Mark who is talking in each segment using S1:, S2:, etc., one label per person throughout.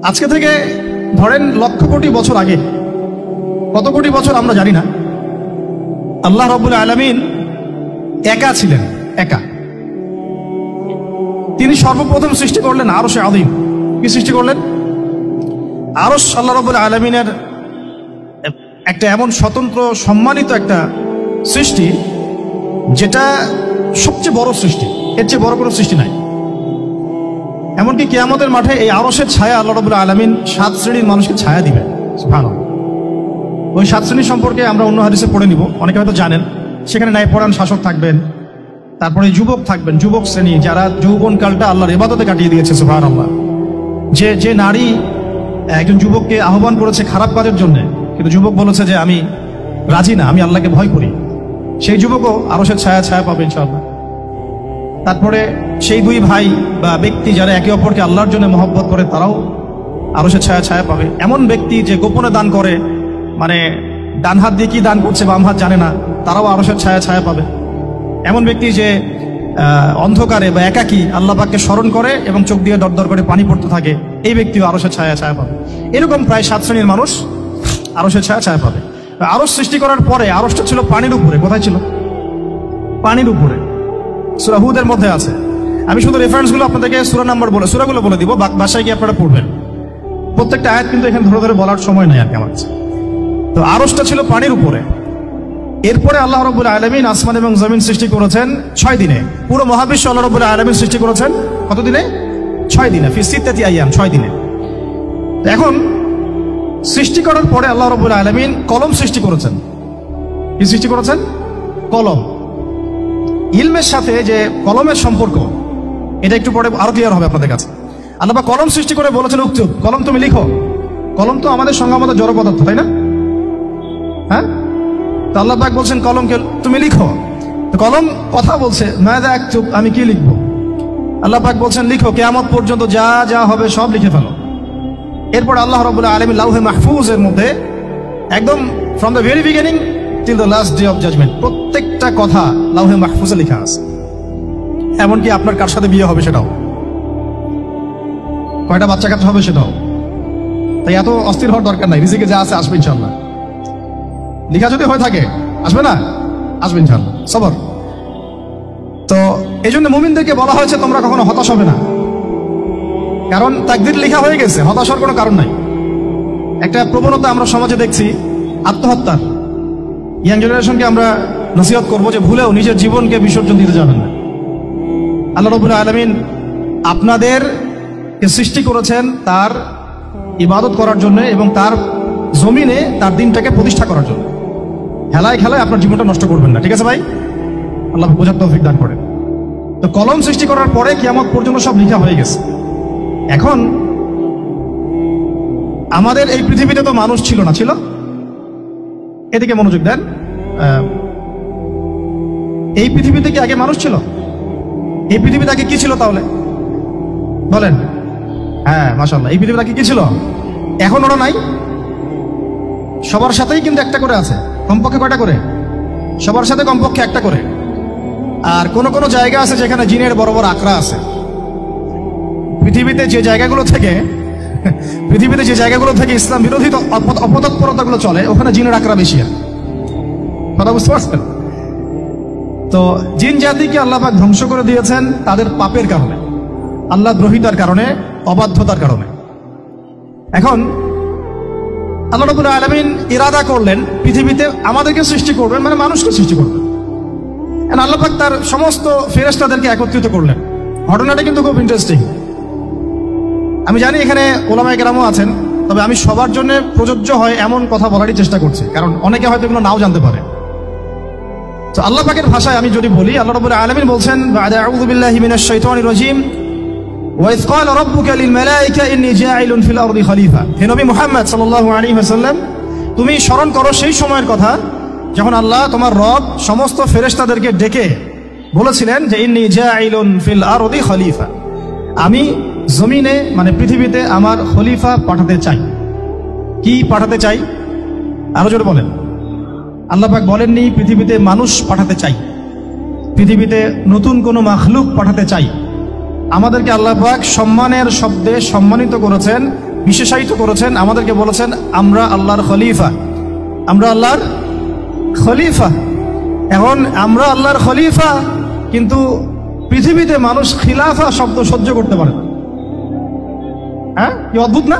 S1: আজকে থেকে ধরেন লক্ষ কোটি বছর আগে, কত কোটি বছর আমরা জানি না, আল্লাহ রাব্বুল আলামিন একা ছিলেন, একা। তিনি সর্বপ্রথম সৃষ্টি করলেন আরশে আযীম। কি সৃষ্টি করলেন? আরশ আল্লাহ রাব্বুল আলামিনের একটা এমন স্বতন্ত্র সম্মানিত একটা সৃষ্টি, যেটা সবচেয়ে বড় সৃষ্টি, এর চেয়ে বড় কোনো সৃষ্টি নাই। এমনকি কিয়ামতের মাঠে এই আরশের ছায়া আল্লাহ রাব্বুল আলামিন 7 শ্রেণীর মানুষকে ছায়া দিবেন। সুবহানাল্লাহ। ওই 7 শ্রেণী সম্পর্কে আমরা অন্য হাদিসে পড়ে নিব, অনেকে হয়তো জানেন। সেখানে ন্যায়পরায়ণ শাসক থাকবেন, তারপরে যুবক থাকবেন, যুবক শ্রেণী যারা যৌবনকালটা আল্লাহর ইবাদতে কাটিয়ে দিয়েছে। সুবহানাল্লাহ। যে নারী একজন যুবককে আহ্বান করেছে খারাপ কাজের জন্য, কিন্তু যুবক বলেছে যে আমি রাজি না, আমি আল্লাহকে ভয় করি, সেই যুবকও আরশের ছায়া পাবে ইনশাআল্লাহ। তারপরে সেই দুই ভাই বা ব্যক্তি যারা একে অপরকে আল্লাহর জন্য মহব্বত করে, তারাও আরশের ছায়া পাবে। এমন ব্যক্তি যে গোপনে দান করে, মানে ডান হাত দিয়ে কি দান করছে বাম হাত জানে না, তারাও আরশের ছায়া পাবে। এমন ব্যক্তি যে অন্ধকারে বা একাকী আল্লাহ পাককে স্মরণ করে এবং চোখ দিয়ে দরদর করে পানি পড়তে থাকে, এই ব্যক্তিও আরশের ছায়া পাবে। এরকম প্রায় 7 শ্রেণীর মানুষ আরশের ছায়া পাবে। আরশ সৃষ্টি করার পরে আরশটা ছিল পানির উপরে। কোথায় ছিল? পানির উপরে। সূরা হুদের মধ্যে আছে। আমি শুধু রেফারেন্সগুলো আপনাদেরকে সূরাগুলো বলে দিব, বাসায় গিয়ে আপনারা পড়বেন। প্রত্যেকটা আয়াত কিন্তু এখানে ধরে ধরে বলার সময় নেই আর কি আমার কাছে। তো আরশটা ছিল পানির উপরে। এরপরে আল্লাহ রাব্বুল আলামিন আসমান এবং জমিন সৃষ্টি করেছেন 6 দিনে। পুরো মহাবিশ্ব আল্লাহ রাব্বুল আলামিন সৃষ্টি করেছেন কত দিনে? 6 দিনে। ফি সিত্তাতি আইয়াম, 6 দিনে। এখন সৃষ্টি করার পরে আল্লাহ রাব্বুল আলামিন কলম সৃষ্টি করেছেন। কি সৃষ্টি করেছেন? কলম। ইলমের সাথে যে কলমের সম্পর্ক, এটা একটু পরে আরো ক্লিয়ার হবে আপনাদের কাছে। আল্লাহ পাক কলম সৃষ্টি করে বলেছেন উক্তুব, কলম তুমি লিখো। কলম তো আমাদের সংজ্ঞামত জড় পদার্থ, তাই না? হ্যাঁ, তো আল্লাহ পাক বলছেন কলমকে তুমি লিখো। তো কলম কথা বলছে, মাযা আকতুব, আমি কি লিখবো? আল্লাহ পাক বলছেন লিখো, কিয়ামত পর্যন্ত যা যা হবে সব লিখে ফেলো। এরপর আল্লাহ রাব্বুল আলামিন লাউহে মাহফুজের মধ্যে একদম from the very beginning till the last day of judgement প্রত্যেকটা কথা লাউহে মাহফুজে লেখা আছে। এমনকি আপনার কার সাথে বিয়ে হবে সেটাও, কয়টা বাচ্চা কাচ্চা হবে সেটাও। তাই এত অস্থির হওয়ার দরকার নাই, রিজিকে যা আছে আসবে ইনশাআল্লাহ। লেখা যদি হয়ে থাকে আসবে না? আসবে ইনশাআল্লাহ, সবর। তো এই জন্য মুমিনদেরকে বলা হয়েছে তোমরা কখনো হতাশ হবে না, কারণ তাকদীর লেখা হয়ে গেছে, হতাশার কোনো কারণ নাই। একটা প্রবণতা আমরা সমাজে দেখছি আত্মহত্যার। ইয়াং জেনারেশনকে আমরা নসিহত করবো যে ভুলেও নিজের জীবনকে বিসর্জন দিতে যাবেন না। আল্লাহ রাব্বুল আলামিন আপনাদেরকে সৃষ্টি করেছেন তার ইবাদত করার জন্য এবং তার জমিনে তার দিনটাকে প্রতিষ্ঠা করার জন্য। হেলায় খেলায় আপনার জীবনটা নষ্ট করবেন না, ঠিক আছে ভাই? আল্লাহ বোঝার তৌফিক দান করেন। তো কলম সৃষ্টি করার পরে কিয়ামত পর্যন্ত সব লেখা হয়ে গেছে। এখন আমাদের এই পৃথিবীতে তো মানুষ ছিল না, ছিল? এদিকে মনোযোগ দেন। এই পৃথিবীতে কি আগে মানুষ ছিল? এই পৃথিবীতে আগে কি ছিল তাহলে বলেন? হ্যাঁ, মাশাআল্লাহ। এই পৃথিবীতে আগে কি ছিল? এখন ওরা নাই? সবার সাথেই কিন্তু একটা করে আছে। কমপক্ষে কয়টা করে? সবার সাথে কমপক্ষে একটা করে। আর কোন কোন জায়গা আছে যেখানে জিনের বড় বড় আকড়া আছে। পৃথিবীতে যে জায়গাগুলো থেকে ইসলাম বিরোধী অপতৎপরতাগুলো চলে, ওখানে জিনের আকড়া বেশি। কথা বুঝতে পারছেন? তো জিন জাতিকে আল্লাহ পাক ধ্বংস করে দিয়েছেন তাদের পাপের কারণে, আল্লাহ দ্রোহিতার কারণে, অবাধ্যতার কারণে। এখন আল্লাহ রাব্বুল আলামিন ইরাদা করলেন পৃথিবীতে আমাদেরকে সৃষ্টি করবেন, মানে মানুষকে সৃষ্টি করবেন। আল্লাহ পাক তার সমস্ত ফেরেশতাদেরকে একত্রিত করলেন। ঘটনাটা কিন্তু খুব ইন্টারেস্টিং। আমি জানি এখানে ওলামায়ে কেরামও আছেন, তবে আমি সবার জন্য প্রযোজ্য হয় এমন কথা বলারই চেষ্টা করছি, কারণ অনেকে হয়তো এগুলো নাও জানতে পারে। তো আল্লাহ পাকের ভাষায় আমি যদি বলি, আল্লাহ রাব্বুল আলামিন বলছেন আউযু বিল্লাহি মিনাশ শাইতানির রাজীম ওয়া ইয ক্বালা রাব্বুকা লিল মালায়েকা ইন্নী জাঈলুন ফিল আরদি খলিফা। হে নবী মুহাম্মদ সাল্লাল্লাহু আলাইহি ওয়াসাল্লাম, তুমি স্মরণ করো সেই সময়ের কথা যখন আল্লাহ তোমার রব সমস্ত ফেরেশতাদেরকে ডেকে বলেছিলেন যে ইন্নী জাঈলুন ফিল আরদি খলিফা, আমি জমিনে মানে পৃথিবীতে আমার খলিফা পাঠাতে চাই। কি পাঠাতে চাই? আরো জোরে বলেন। আল্লাহ পাক বলেননি পৃথিবীতে মানুষ পাঠাতে চাই, পৃথিবীতে নতুন কোনো মাখলুক পাঠাতে চাই। আমাদেরকে আল্লাহ পাক সম্মানের শব্দে সম্মানিত করেছেন বিশেষায়িত করেছেন, আমাদেরকে বলেছেন আমরা আল্লাহর খলিফা, আমরা আল্লাহর খলিফা। এখন আমরা আল্লাহর খলিফা, কিন্তু পৃথিবীতে মানুষ খিলাফা শব্দ সহ্য করতে পারে না। হ্যাঁ, কি অদ্ভুত না?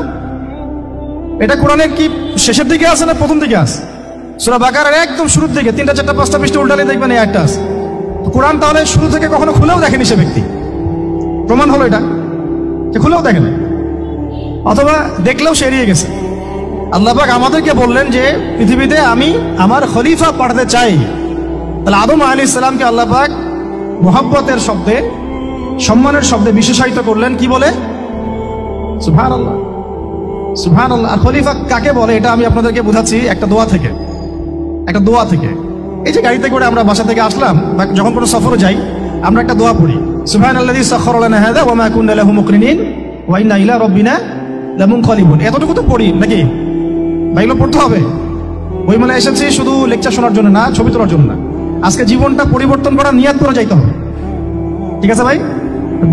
S1: এটা কোরআনের কি শেষের দিকে আছে না প্রথম দিকে আছে? সূরা বাকারার একদম শুরুর দিকে 3টা 4টা 5টা পৃষ্ঠা উল্টালে দেখবেন এই একটা আছে। কোরআন তাহলে শুরু থেকে কখনো খুলেও দেখেনি সে ব্যক্তি, প্রমাণ হলো এটা যে খুলেও দেখেন, অথবা দেখলেও সে এড়িয়ে গেছে। আল্লাহ পাক আমাদেরকে বললেন যে পৃথিবীতে আমি আমার খলিফা পাঠাতে চাই। তাহলে আদম আলাইহিস সালামকে আল্লাহ পাক মুহাব্বতের শব্দে, সম্মানের শব্দে বিশেষায়িত করলেন কি বলে? সুবহানাল্লাহ, সুবহানাল্লাহ। আর খলিফা কাকে বলে এটা আমি আপনাদেরকে বোঝাচ্ছি একটা দোয়া থেকে, একটা দোয়া থেকে। এই যে গাড়িতে করে আমরা বাসা থেকে আসলাম বা যখন কোনো সফরে যাই, আমরা একটা দোয়া পড়ি, সুবহানাল্লাযী সাখখারা লানা হাযা ওয়া মা কুন্না লাহু মুকরিনিন ওয়া ইন্না ইলা রাব্বিনা লামুনকালিবুন। এতটুকু তো পড়ি নাকি? ভাইগুলো পড়তে হবে। বই মেলা এসেছি শুধু লেকচার শোনার জন্য না, ছবি তোলার জন্য না। আজকে জীবনটা পরিবর্তন করা, নিয়াত করে যাইতে হবে। ঠিক আছে ভাই?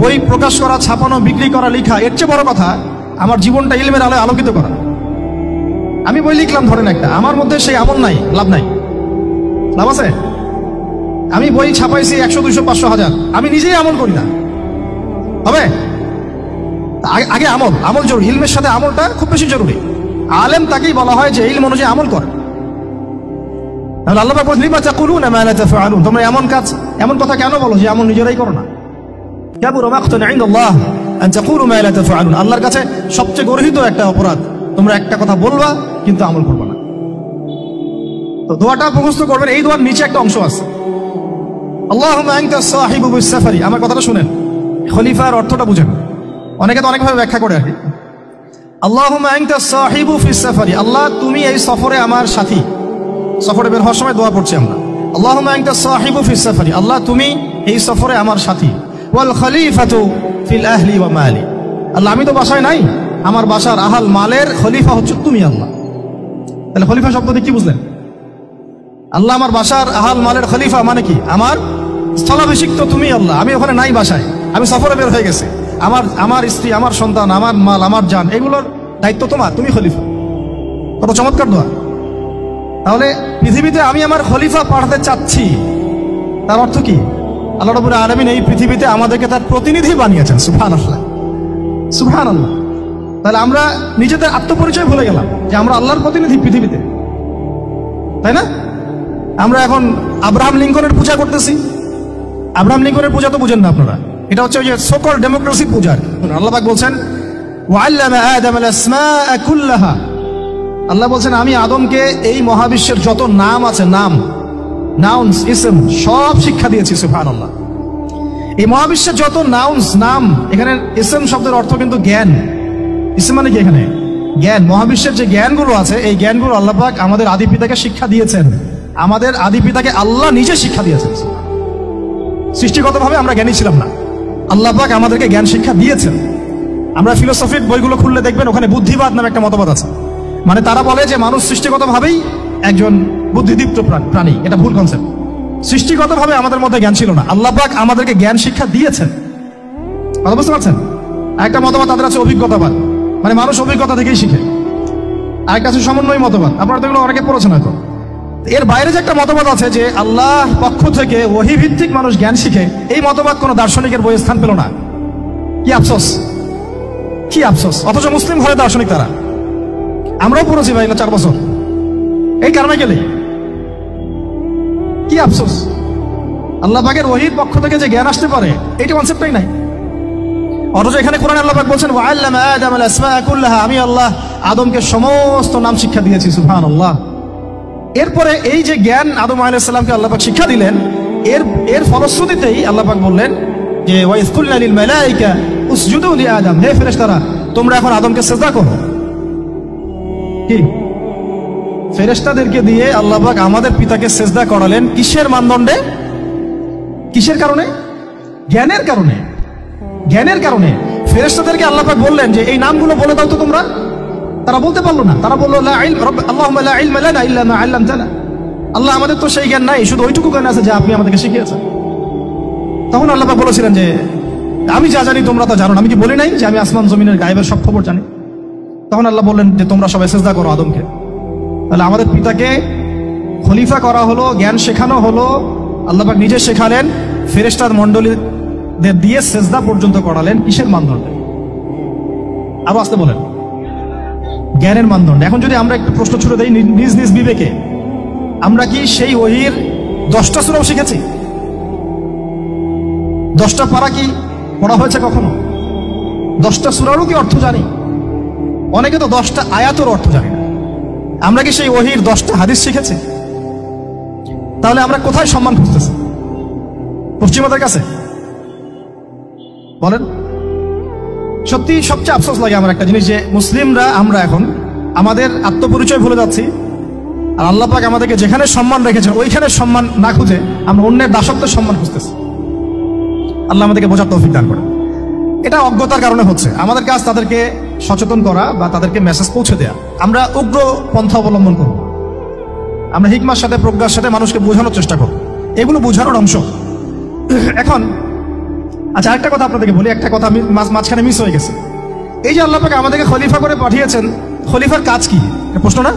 S1: বই প্রকাশ করা, ছাপানো, বিক্রি করা, লেখা, এর চেয়ে বড় কথা আমার জীবনটা ইলমের আলোয় আলোকিত করা। আমি বই লিখলাম ধরেন একটা, আমার মধ্যে সেই আমল নাই, লাভ নাই। লাভ আছে? আমি বই ছাপাইছি 100, 200, 500, 1000, আমি নিজেই আমল করি না, হবে? আগে আমল, আমল জরুরি। ইলমের সাথে আমলটা খুব বেশি জরুরি। আলেম তাকেই বলা হয় যে ইলম অনুযায়ী আমল করে। তাহলে আল্লাহ পাক বলেন লিমা তাকুলুনা মা লা তাফআলুন, তোমরা এমন কাজ, এমন কথা কেন বলো যে আমল নিজেরাই করো না? কাবুরা মাকতান ইনদাল্লাহ আন তাকুলু মা লা তাফআলুন, আল্লাহর কাছে সবচেয়ে গর্হিত একটা অপরাধ, তোমরা একটা কথা বলবা কিন্তু আমল করবে না। তো দোয়াটা মুখস্থ করবেন। এই দোয়ার নিচে একটা অংশ আছে, আল্লাহুম্মা আনতা সাহিবু বিস সাফারি। আমার কথাটা শুনেন, খলিফার অর্থটা বুঝেন। অনেকে তো অনেকভাবে ব্যাখ্যা করে আর কি। আল্লাহুম্মা আনতা সাহিবু ফিস সাফারি, আল্লাহ তুমি এই সফরে আমার সাথী। সফরে বের হওয়ার সময় দোয়া পড়ছি আমরা, আল্লাহুম্মা আনতা সাহিবু ফিস সাফারি, আল্লাহ তুমি এই সফরে আমার সাথী। ওয়াল খলিফাতু ফিল আহলি ওয়া মালি, আল্লাহ আমি তো বাসায় নাই, আমার বাসার আহাল মালের খলিফা হচ্ছে তুমি আল্লাহ। তাহলে খলিফা শব্দ দিয়ে কি বুঝলেন? আল্লাহ আমার বাসার আহাল মালের খলিফা মানে কি? আমার স্থলাভিষিক্ত তুমি আল্লাহ, আমি ওখানে নাই বাসায়, আমি সফরে বের হয়ে গেছি, আমার স্ত্রী, আমার সন্তান, আমার মাল, আমার জান, এগুলোর দায়িত্ব তোমার, তুমি খলিফা। কত চমৎকার দোয়া। তাহলে পৃথিবীতে আমি আমার খলিফা পাঠাতে চাচ্ছি, তার অর্থ কি? আল্লাহ রাব্বুল আলামিন এই পৃথিবীতে আমাদেরকে তার প্রতিনিধি বানিয়েছেন। সুবহানাল্লাহ, সুবহানাল্লাহ। তাহলে আমরা নিজেদের আত্মপরিচয় ভুলে গেলাম যে আমরা আল্লাহর প্রতিনিধি পৃথিবীতে, তাই না? আমরা এখন আব্রাহাম লিঙ্কনের পূজা করতেছি। আব্রাহাম লিঙ্কনের পূজা তো বুঝেন না আপনারা, এটা হচ্ছে ওই যে সকল ডেমোক্রেসি পূজা। আল্লাহ পাক বলছেন ওয়াল্লামা আদামাল আসমাআ কুল্লাহা, আল্লাহ বলছেন আমি আদমকে এই মহাবিশ্বের যত নাম আছে, নাম, নাউন্স, ইসম, সব শিক্ষা দিয়েছি। সুবহানাল্লাহ। এই মহাবিশ্বের যত নাউন্স, নাম, এখানে ইসম শব্দের অর্থ কিন্তু জ্ঞান। ইসম মানে কি? এখানে জ্ঞান। মহাবিশ্বের যে জ্ঞানগুলো আছে, এই জ্ঞানগুলো আল্লাহ পাক আমাদের আদি পিতাকে শিক্ষা দিয়েছেন। আমাদের আদি পিতাকে আল্লাহ নিজে শিক্ষা দিয়েছেন। সৃষ্টিগতভাবে আমরা জ্ঞানী ছিলাম না, আল্লাহ পাক আমাদেরকে জ্ঞান শিক্ষা দিয়েছেন। আমরা ফিলোসফির বইগুলো খুললে দেখবেন ওখানে বুদ্ধিবাদ নামে একটা মতবাদ আছে। মানে তারা বলে যে মানুষ সৃষ্টিগতভাবেই একজন বুদ্ধিদীপ্ত প্রাণী। এটা ভুল কনসেপ্ট। সৃষ্টিগতভাবে আমাদের মধ্যে জ্ঞান ছিল না, আল্লাহ পাক আমাদেরকে জ্ঞান শিক্ষা দিয়েছেন। কথা বুঝতে পারছেন? একটা মতবাদ তাদের আছে অভিজ্ঞতাবাদ, মানে মানুষ অভিজ্ঞতা থেকেই শিখে। আরেকটা আছে সমন্বয় মতবাদ, আপনারা তো এগুলো অনেকে পড়েছেন হয়তো। এর বাইরে যে একটা মতবাদ আছে যে আল্লাহর পক্ষ থেকে ওহী ভিত্তিক মানুষ জ্ঞান শিখে, এই মতবাদ কোনো দার্শনিকের বইয়ে স্থান পেল না। কি আফসোস, কি আফসোস। অথচ মুসলিম ঘরে দার্শনিক তারা। আমরাও পড়েছি ভাই 4 বছর এই কারণে গেলে। কি আফসোস, আল্লাহ পাকের ওহীর পক্ষ থেকে যে জ্ঞান আসতে পারে এইটা কনসেপ্টই নাই। অথচ এখানে কোরআনে আল্লাহ পাক বলছেন ওয়াল্লামা আদামাল আসমাআ কুল্লাহা, আমি আল্লাহ আদমকে সমস্ত নাম শিক্ষা দিয়েছি। সুবহানাল্লাহ। এরপরে এই যে জ্ঞান আদম আলাইহিস সালামকে আল্লাহ পাক শিক্ষা দিলেন, এর ফলশ্রুতিতেই আল্লাহ পাক বললেন যে ওয়াইজ কুলনা লিল মালাইকা উসজুদু লি আদম, হে ফেরেশতারা তোমরা এখন আদমকে সিজদা করো। কি ফেরেশতাদেরকে দিয়ে আল্লাহ পাক আমাদের পিতাকে সিজদা করালেন কিসের মানদণ্ডে? কিসের কারণে? জ্ঞানের কারণে। জ্ঞানের কারণে ফেরেশতাদেরকে আল্লাহ পাক বললেন যে এই নামগুলো বলে দাও তো তোমরা। তারা বলতে পারলো না। তারা বললো লা ইলম আল্লাহুম্মা লা ইলমা লানা ইল্লা মা আল্লামতানা, আল্লাহ আমাদের তো সেই জ্ঞান নাই, শুধু ওইটুকু জ্ঞান আছে যা আপনি আমাদেরকে শিখিয়েছেন। তখন আল্লাহ পাক বলেছিলেন যে আমি যা জানি তোমরা তা জানো না। আমি কি বলি নাই যে আমি আসমান জমিনের গায়েবের সব খবর জানি? তখন আল্লাহ বললেন যে তোমরা সবাই সিজদা করো আদমকে। তাহলে আমাদের পিতাকে খলিফা করা হলো, জ্ঞান শেখানো হলো, আল্লাহ পাক নিজে শেখালেন, ফেরেশতার মণ্ডলীদের দিয়ে সিজদা পর্যন্ত করালেন। কিসের মানদণ্ডে? আরো আসতে বলেন, জ্ঞানের মানদণ্ড। এখন যদি আমরা একটু প্রশ্ন ছুড়ে দেই নিজ নিজ বিবেকে, আমরা কি সেই ওহীর 10টা সূরাও শিখেছি? 10টা পারা কি পড়া হয়েছে কখনো? 10টা সূরারও কি অর্থ জানি? অনেকে তো 10টা আয়াতের অর্থ জানি না। আমরা কি সেই ওহীর 10টা হাদিস শিখেছি? তাহলে আমরা কোথায় সম্মান খুঁজতেছি? পশ্চিমাদের কাছে? বলেন। সত্যি সবচেয়ে আফসোস লাগে আমার একটা জিনিস, যে মুসলিমরা আমরা এখন আমাদের আত্মপরিচয় ভুলে যাচ্ছি, আর আল্লাহ পাক আমাদেরকে যেখানে সম্মান রেখেছেন ওইখানে সম্মান না খুঁজে আমরা অন্যের দাসত্বের সম্মান খুঁজতেছি। আল্লাহ আমাদেরকে বোঝার তৌফিক দান করে। এটা অজ্ঞতার কারণে হচ্ছে। আমাদের কাজ তাদেরকে সচেতন করা বা তাদেরকে মেসেজ পৌঁছে দেওয়া। আমরা উগ্র পন্থা অবলম্বন করব, আমরা হিকমার সাথে প্রজ্ঞার সাথে মানুষকে বোঝানোর চেষ্টা করব, এগুলো বোঝানোর অংশ। এখন আচ্ছা, আরেকটা কথা আপনাদেরকে বলি, একটা কথা আমি মাঝখানে মিস হয়ে গেছে। এই যে আল্লাহ পাক আমাদেরকে খলিফা করে পাঠিয়েছেন, খলিফার কাজ কি? প্রশ্ন না?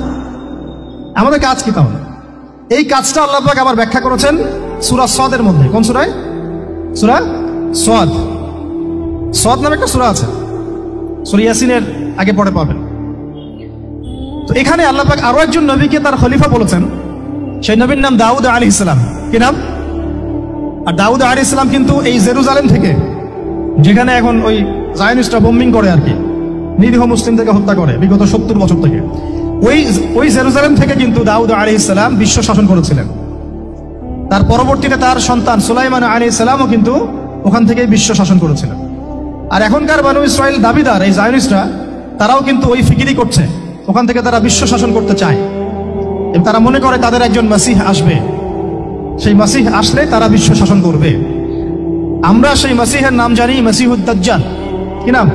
S1: আমাদের কাজ কি তাহলে? এই কাজটা আল্লাহ পাক আবার ব্যাখ্যা করেছেন সূরা সদের মধ্যে। কোন সূরায়? সূরা সদ। সদ নামে একটা সূরা আছে, সূরা ইয়াসিনের আগে পড়ে পাবেন। তো এখানে আল্লাহ পাক আরো একজন নবীকে তার খলিফা বলেছেন। সেই নবীর নাম দাউদ আলাইহিস সালাম। কি নাম? আর দাউদ আলাইহিস সালাম কিন্তু এই জেরুজালেম থেকে, যেখানে এখন ওই জায়নিস্টরা বোম্বিং করে আর কি, নিরীহ মুসলিমদেরকে হত্যা করে বিগত 70 বছর থেকে, ওই জেরুজালেম থেকে কিন্তু দাউদ আলাইহিস সালাম বিশ্ব শাসন করেছিলেন। তার পরবর্তীতে তার সন্তান সুলাইমান আলাইহিস সালামও কিন্তু ওখান থেকেই বিশ্ব শাসন করেছিলেন। আর এখনকার বনু ইসরাইল দাবিদার এই জায়নিস্টরা, তারাও কিন্তু ওই ফিকিরি করছে, ওখান থেকে তারা বিশ্ব শাসন করতে চায় এবং তারা মনে করে তাদের একজন মাসিহ আসবে, সেই মাসিহ আসলে তারা বিশ্ব শাসন করবে। আমরা সেই মাসিহের নাম জানি মাসিহুদ দাজ্জাল। কি নাম?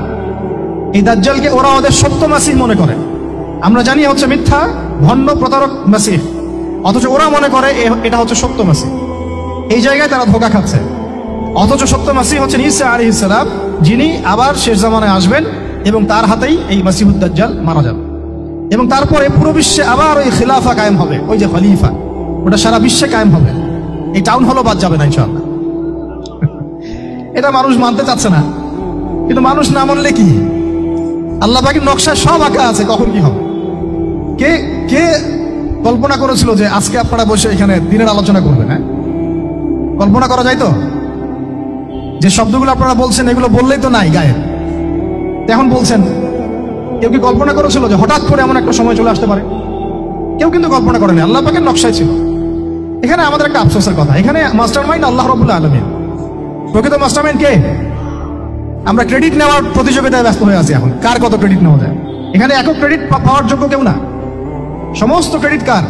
S1: এই দাজ্জালকে ওরা ওদের সত্য মাসিহ মনে করে, আমরা জানি হচ্ছে মিথ্যা ভণ্ড প্রতারক মাসিহ, অথচ ওরা মনে করে এটা হচ্ছে সত্য মাসিহ। এই জায়গায় তারা ধোঁকা খাচ্ছে। অথচ সত্য মাসিহ হচ্ছেন ঈসা আলাইহিস সালাম, যিনি আবার শেষ জামানায় আসবেন এবং তার হাতেই এই মাসিহুদ দাজ্জাল মারা যাবে। এবং তারপরে পুরো বিশ্বে আবার ওই খিলাফা কায়েম হবে, ওই যে খলিফা, ওটা সারা বিশ্বে কায়েম হবে। এই টাউন হলও বাদ যাবে না ইনশাআল্লাহ। এটা মানুষ মানতে চাচ্ছে না, কিন্তু মানুষ না মানলে কি? আল্লাহ পাকের নকশায় সব আঁকা আছে কখন কি হবে। কে কে কল্পনা করেছিল যে আজকে আপনারা বসে এখানে দিনের আলোচনা করবেন? হ্যাঁ, কল্পনা করা যায় তো? যে শব্দগুলো আপনারা বলছেন এগুলো বললেই তো নাই গায়ে, এখন বলছেন। কেউ কি কল্পনা করেছিল যে হঠাৎ করে এমন একটা সময় চলে আসতে পারে? কেউ কিন্তু কল্পনা করেনি, আল্লাহ পাকের নকশায় ছিল। এখানে আমাদের একটা আফসোসের কথা, এখানে মাস্টারমাইন্ড আল্লাহ রাব্বুল আলামিন। প্রকৃত মাস্টারমাইন্ড কে? আমরা ক্রেডিট নেওয়ার প্রতিযোগিতায় ব্যস্ত হয়ে আছি এখন, কার কত ক্রেডিট নেওয়া যায়। এখানে একক ক্রেডিট পাওয়ার যোগ্য কেউ না, সমস্ত ক্রেডিট কার?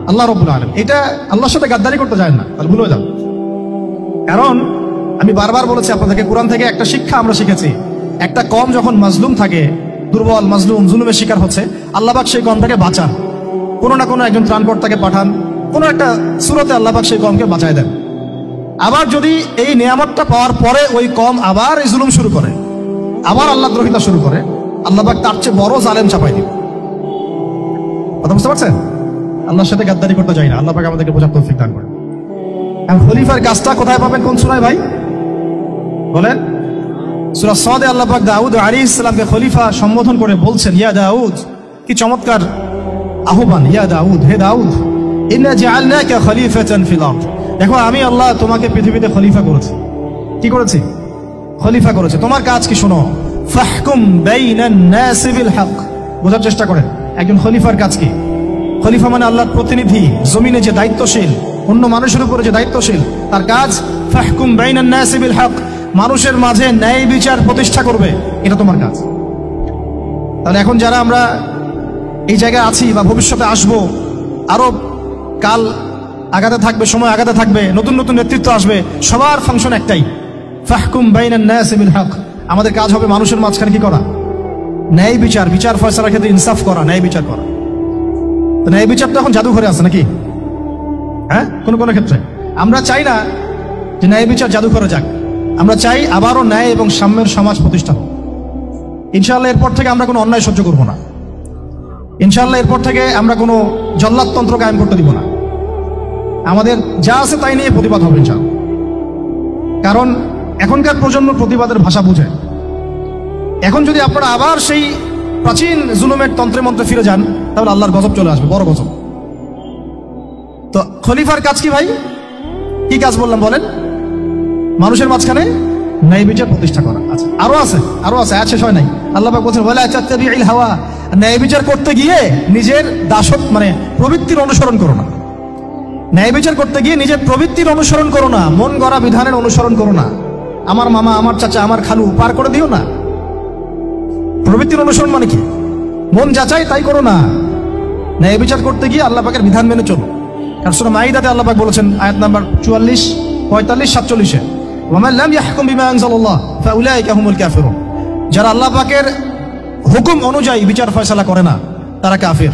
S1: আল্লাহ রাব্বুল আলামিন। এটা আল্লাহর সাথে গাদ্দারি করতে যায় না, তাহলে ভুলে যান। কারণ আমি বারবার বলেছি আপনাদেরকে, কোরআন থেকে একটা শিক্ষা আমরা শিখেছি, একটা কম যখন মাজলুম থাকে, দুর্বল মাজলুম জুলুমের শিকার হচ্ছে, আল্লাহ পাক সেই কমটাকে বাঁচান, কোনো না কোনো একজন ত্রাণকর্তাকে পাঠান, কোনো একটা সূরাতে আল্লাহ পাক সেই কমকে বাঁচায় দেন। আবার যদি এই নিয়ামতটা পাওয়ার পরে ওই কম আবার এই জুলুম শুরু করে, আবার আল্লাহ দ্রোহিতা শুরু করে, আল্লাহ পাক তার চেয়ে বড় জালেম চাপাই দিবে। কথা বুঝতে পারছেন? আল্লাহর সাথে গাদ্দারি করতে যাই না, আল্লাহ পাক আমাদেরকে বোঝার তৌফিক দান করেন। খলিফার কাজটা কোথায় পাবেন? কোন সূরায় ভাই বলেন? সূরা সদে আল্লাহ পাক দাউদ আলাইহিস সালামকে খলিফা সম্বোধন করে বলছেন, ইয়া দাউদ। কি চমৎকার আহ্বান! ইয়া দাউদ, হে দাউদ, ইন্না জাআলনাকা খলিফাতান ফিল আরদ। দেখো, আমি আল্লাহ তোমাকে পৃথিবীতে খলিফা করেছি। কি করেছি? খলিফা করেছি। তোমার কাজ কি শোনো, ফাহকুম বাইনান নাসি বিল হক। বোঝার চেষ্টা করেন একজন খলিফার কাজ কি। খলিফা মানে আল্লাহর প্রতিনিধি, জমিনে যে দায়িত্বশীল, অন্য মানুষের উপরে যে দায়িত্বশীল, তার কাজ ফাহকুম বাইনান নাসি বিল হক, মানুষের মাঝে ন্যায় বিচার প্রতিষ্ঠা করবে, এটা তোমার কাজ। তাহলে এখন যারা আমরা এই জায়গায় আছি বা ভবিষ্যতে আসবো, আরো কাল আগাতে থাকবে, সময় আগাতে থাকবে, নতুন নতুন নেতৃত্ব আসবে, সবার ফাংশন একটাই, ফাহকুম বাইনান নাসি বিল হক। আমাদের কাজ হবে মানুষের মাঝখানে কি করা? ন্যায় বিচার, বিচার ফয়সালার ক্ষেত্রে ইনসাফ করা, ন্যায় বিচার করা। তো ন্যায় বিচার তো এখন জাদুঘরে আছে নাকি? হ্যাঁ, কোনো কোনো ক্ষেত্রে আমরা চাই না যে ন্যায় বিচার জাদুঘরে যাক, আমরা চাই আবারও ন্যায় এবং সাম্যের সমাজ প্রতিষ্ঠা হোক। ইনশাআল্লাহ এরপর থেকে আমরা কোনো অন্যায় সহ্য করব না। ইনশাআল্লাহ এরপর থেকে আমরা কোনো জল্লাদতন্ত্র কায়েম করতে দিব না। আমাদের যা আছে তাই নিয়ে প্রতিবাদ হবে ইনশাআল্লাহ। কারণ এখনকার প্রজন্ম প্রতিবাদের ভাষা বুঝে। এখন যদি আপনারা আবার সেই প্রাচীন জুলুমের তন্ত্রে মন্ত্রে ফিরে যান, তাহলে আল্লাহর গজব চলে আসবে, বড় গজব। তো খলিফার কাজ কি ভাই? কি কাজ বললাম বলেন? মানুষের মাঝখানে ন্যায় বিচার প্রতিষ্ঠা করা। আচ্ছা, আরো আছে আয়াত শেষ হয় নাই। আল্লাহ পাক বলছেন ওয়ালা তাত্তাবিউল হাওয়া, ন্যায় বিচার করতে গিয়ে নিজের দাসত্ব মানে প্রবৃত্তির অনুসরণ করো না। ন্যায় বিচার করতে গিয়ে নিজের প্রবৃত্তির অনুসরণ করো না, মন গড়া বিধানের অনুসরণ করো না। আমার মামা, আমার চাচা, আমার খালু পার করে দিও না। প্রবৃত্তির অনুসরণ মানে কি? মন যাচাই তাই করো না। ন্যায় বিচার করতে গিয়ে আল্লাহ পাকের বিধান মেনে চলো। কারণ সূরা মাইদাতে আল্লাহ পাক বলেছেন আয়াত নাম্বার 44, 45, 47-এ, ওয়ামান লাম ইয়াহকুম বিমা আনজালাল্লাহ ফাউলাইকা হুমুল কাফিরুন, যারা আল্লাহ পাকের হুকুম অনুযায়ী বিচার ফয়সালা করে না তারা কাফির।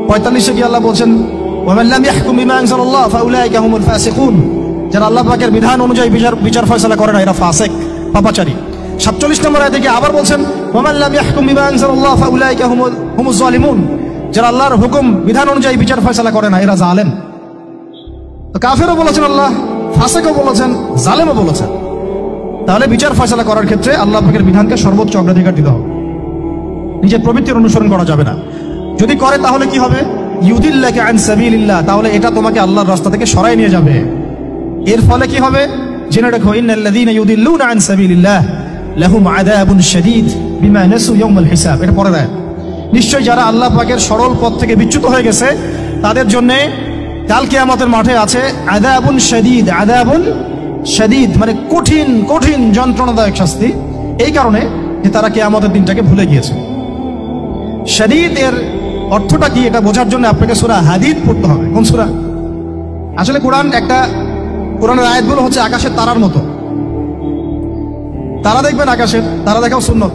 S1: 45-এ কি আল্লাহ বলছেন ওয়ামান লাম ইয়াহকুম বিমা আনজালাল্লাহ ফাউলাইকা হুমুল ফাসিকুন, যারা আল্লাহ পাকের বিধান অনুযায়ী বিচার ফয়সালা করে না এরা ফাসিক, পাপাচারী। 47 নম্বর আয়াতে কি আবার বলছেন ওয়ামান লাম ইয়াহকুম বিমা আনজালাল্লাহ ফাউলাইকা হুমুজ জালিমুন, যারা আল্লাহর হুকুম বিধান অনুযায়ী বিচার ফয়সালা করে না এরা জালেম। তো কাফেরও বলেছেন আল্লাহ, ফাসিকও বলেছেন, জালেমও বলেছেন। তাহলে বিচার ফয়সালা করার ক্ষেত্রে আল্লাহ পাকের বিধানকে সর্বোচ্চ অগ্রাধিকার দিতে হবে। নিজের প্রবৃত্তির অনুসরণ করা যাবে না। যদি করে তাহলে কি হবে? ইউদিল্লাকা আন সাবিলিল্লাহ, তাহলে এটা তোমাকে আল্লাহর রাস্তা থেকে সরাই নিয়ে যাবে। এর ফলে কি হবে? জেনে রাখো ইন্নাল্লাযীনা ইউদিল্লুনা আন সাবিলিল্লাহ লাহুম আযাবুন শাদীদ বিমা নাসু ইয়াওমাল হিসাব। এটা পরে দেয়, নিশ্চয় যারা আল্লাহ পাকের সরল পথ থেকে বিচ্যুত হয়ে গেছে তাদের জন্য কাল কিয়ামতের মাঠে আছে আযাবুন শাদীদ। আযাবুন শাদীদ মানে কঠিন কঠিন যন্ত্রণাদায়ক শাস্তি, এই কারণে যে তারা কিয়ামতের দিনটাকে ভুলে গিয়েছে। শাদীদ এর অর্থটা কি এটা বোঝার জন্য আপনাকে সূরা হাদীদ পড়তে হবে। কোন সূরা? আসলে কোরআনের আয়াতগুলো হচ্ছে আকাশের তারার মতো। তারা দেখবেন আকাশের, তারা দেখাও সুন্নত।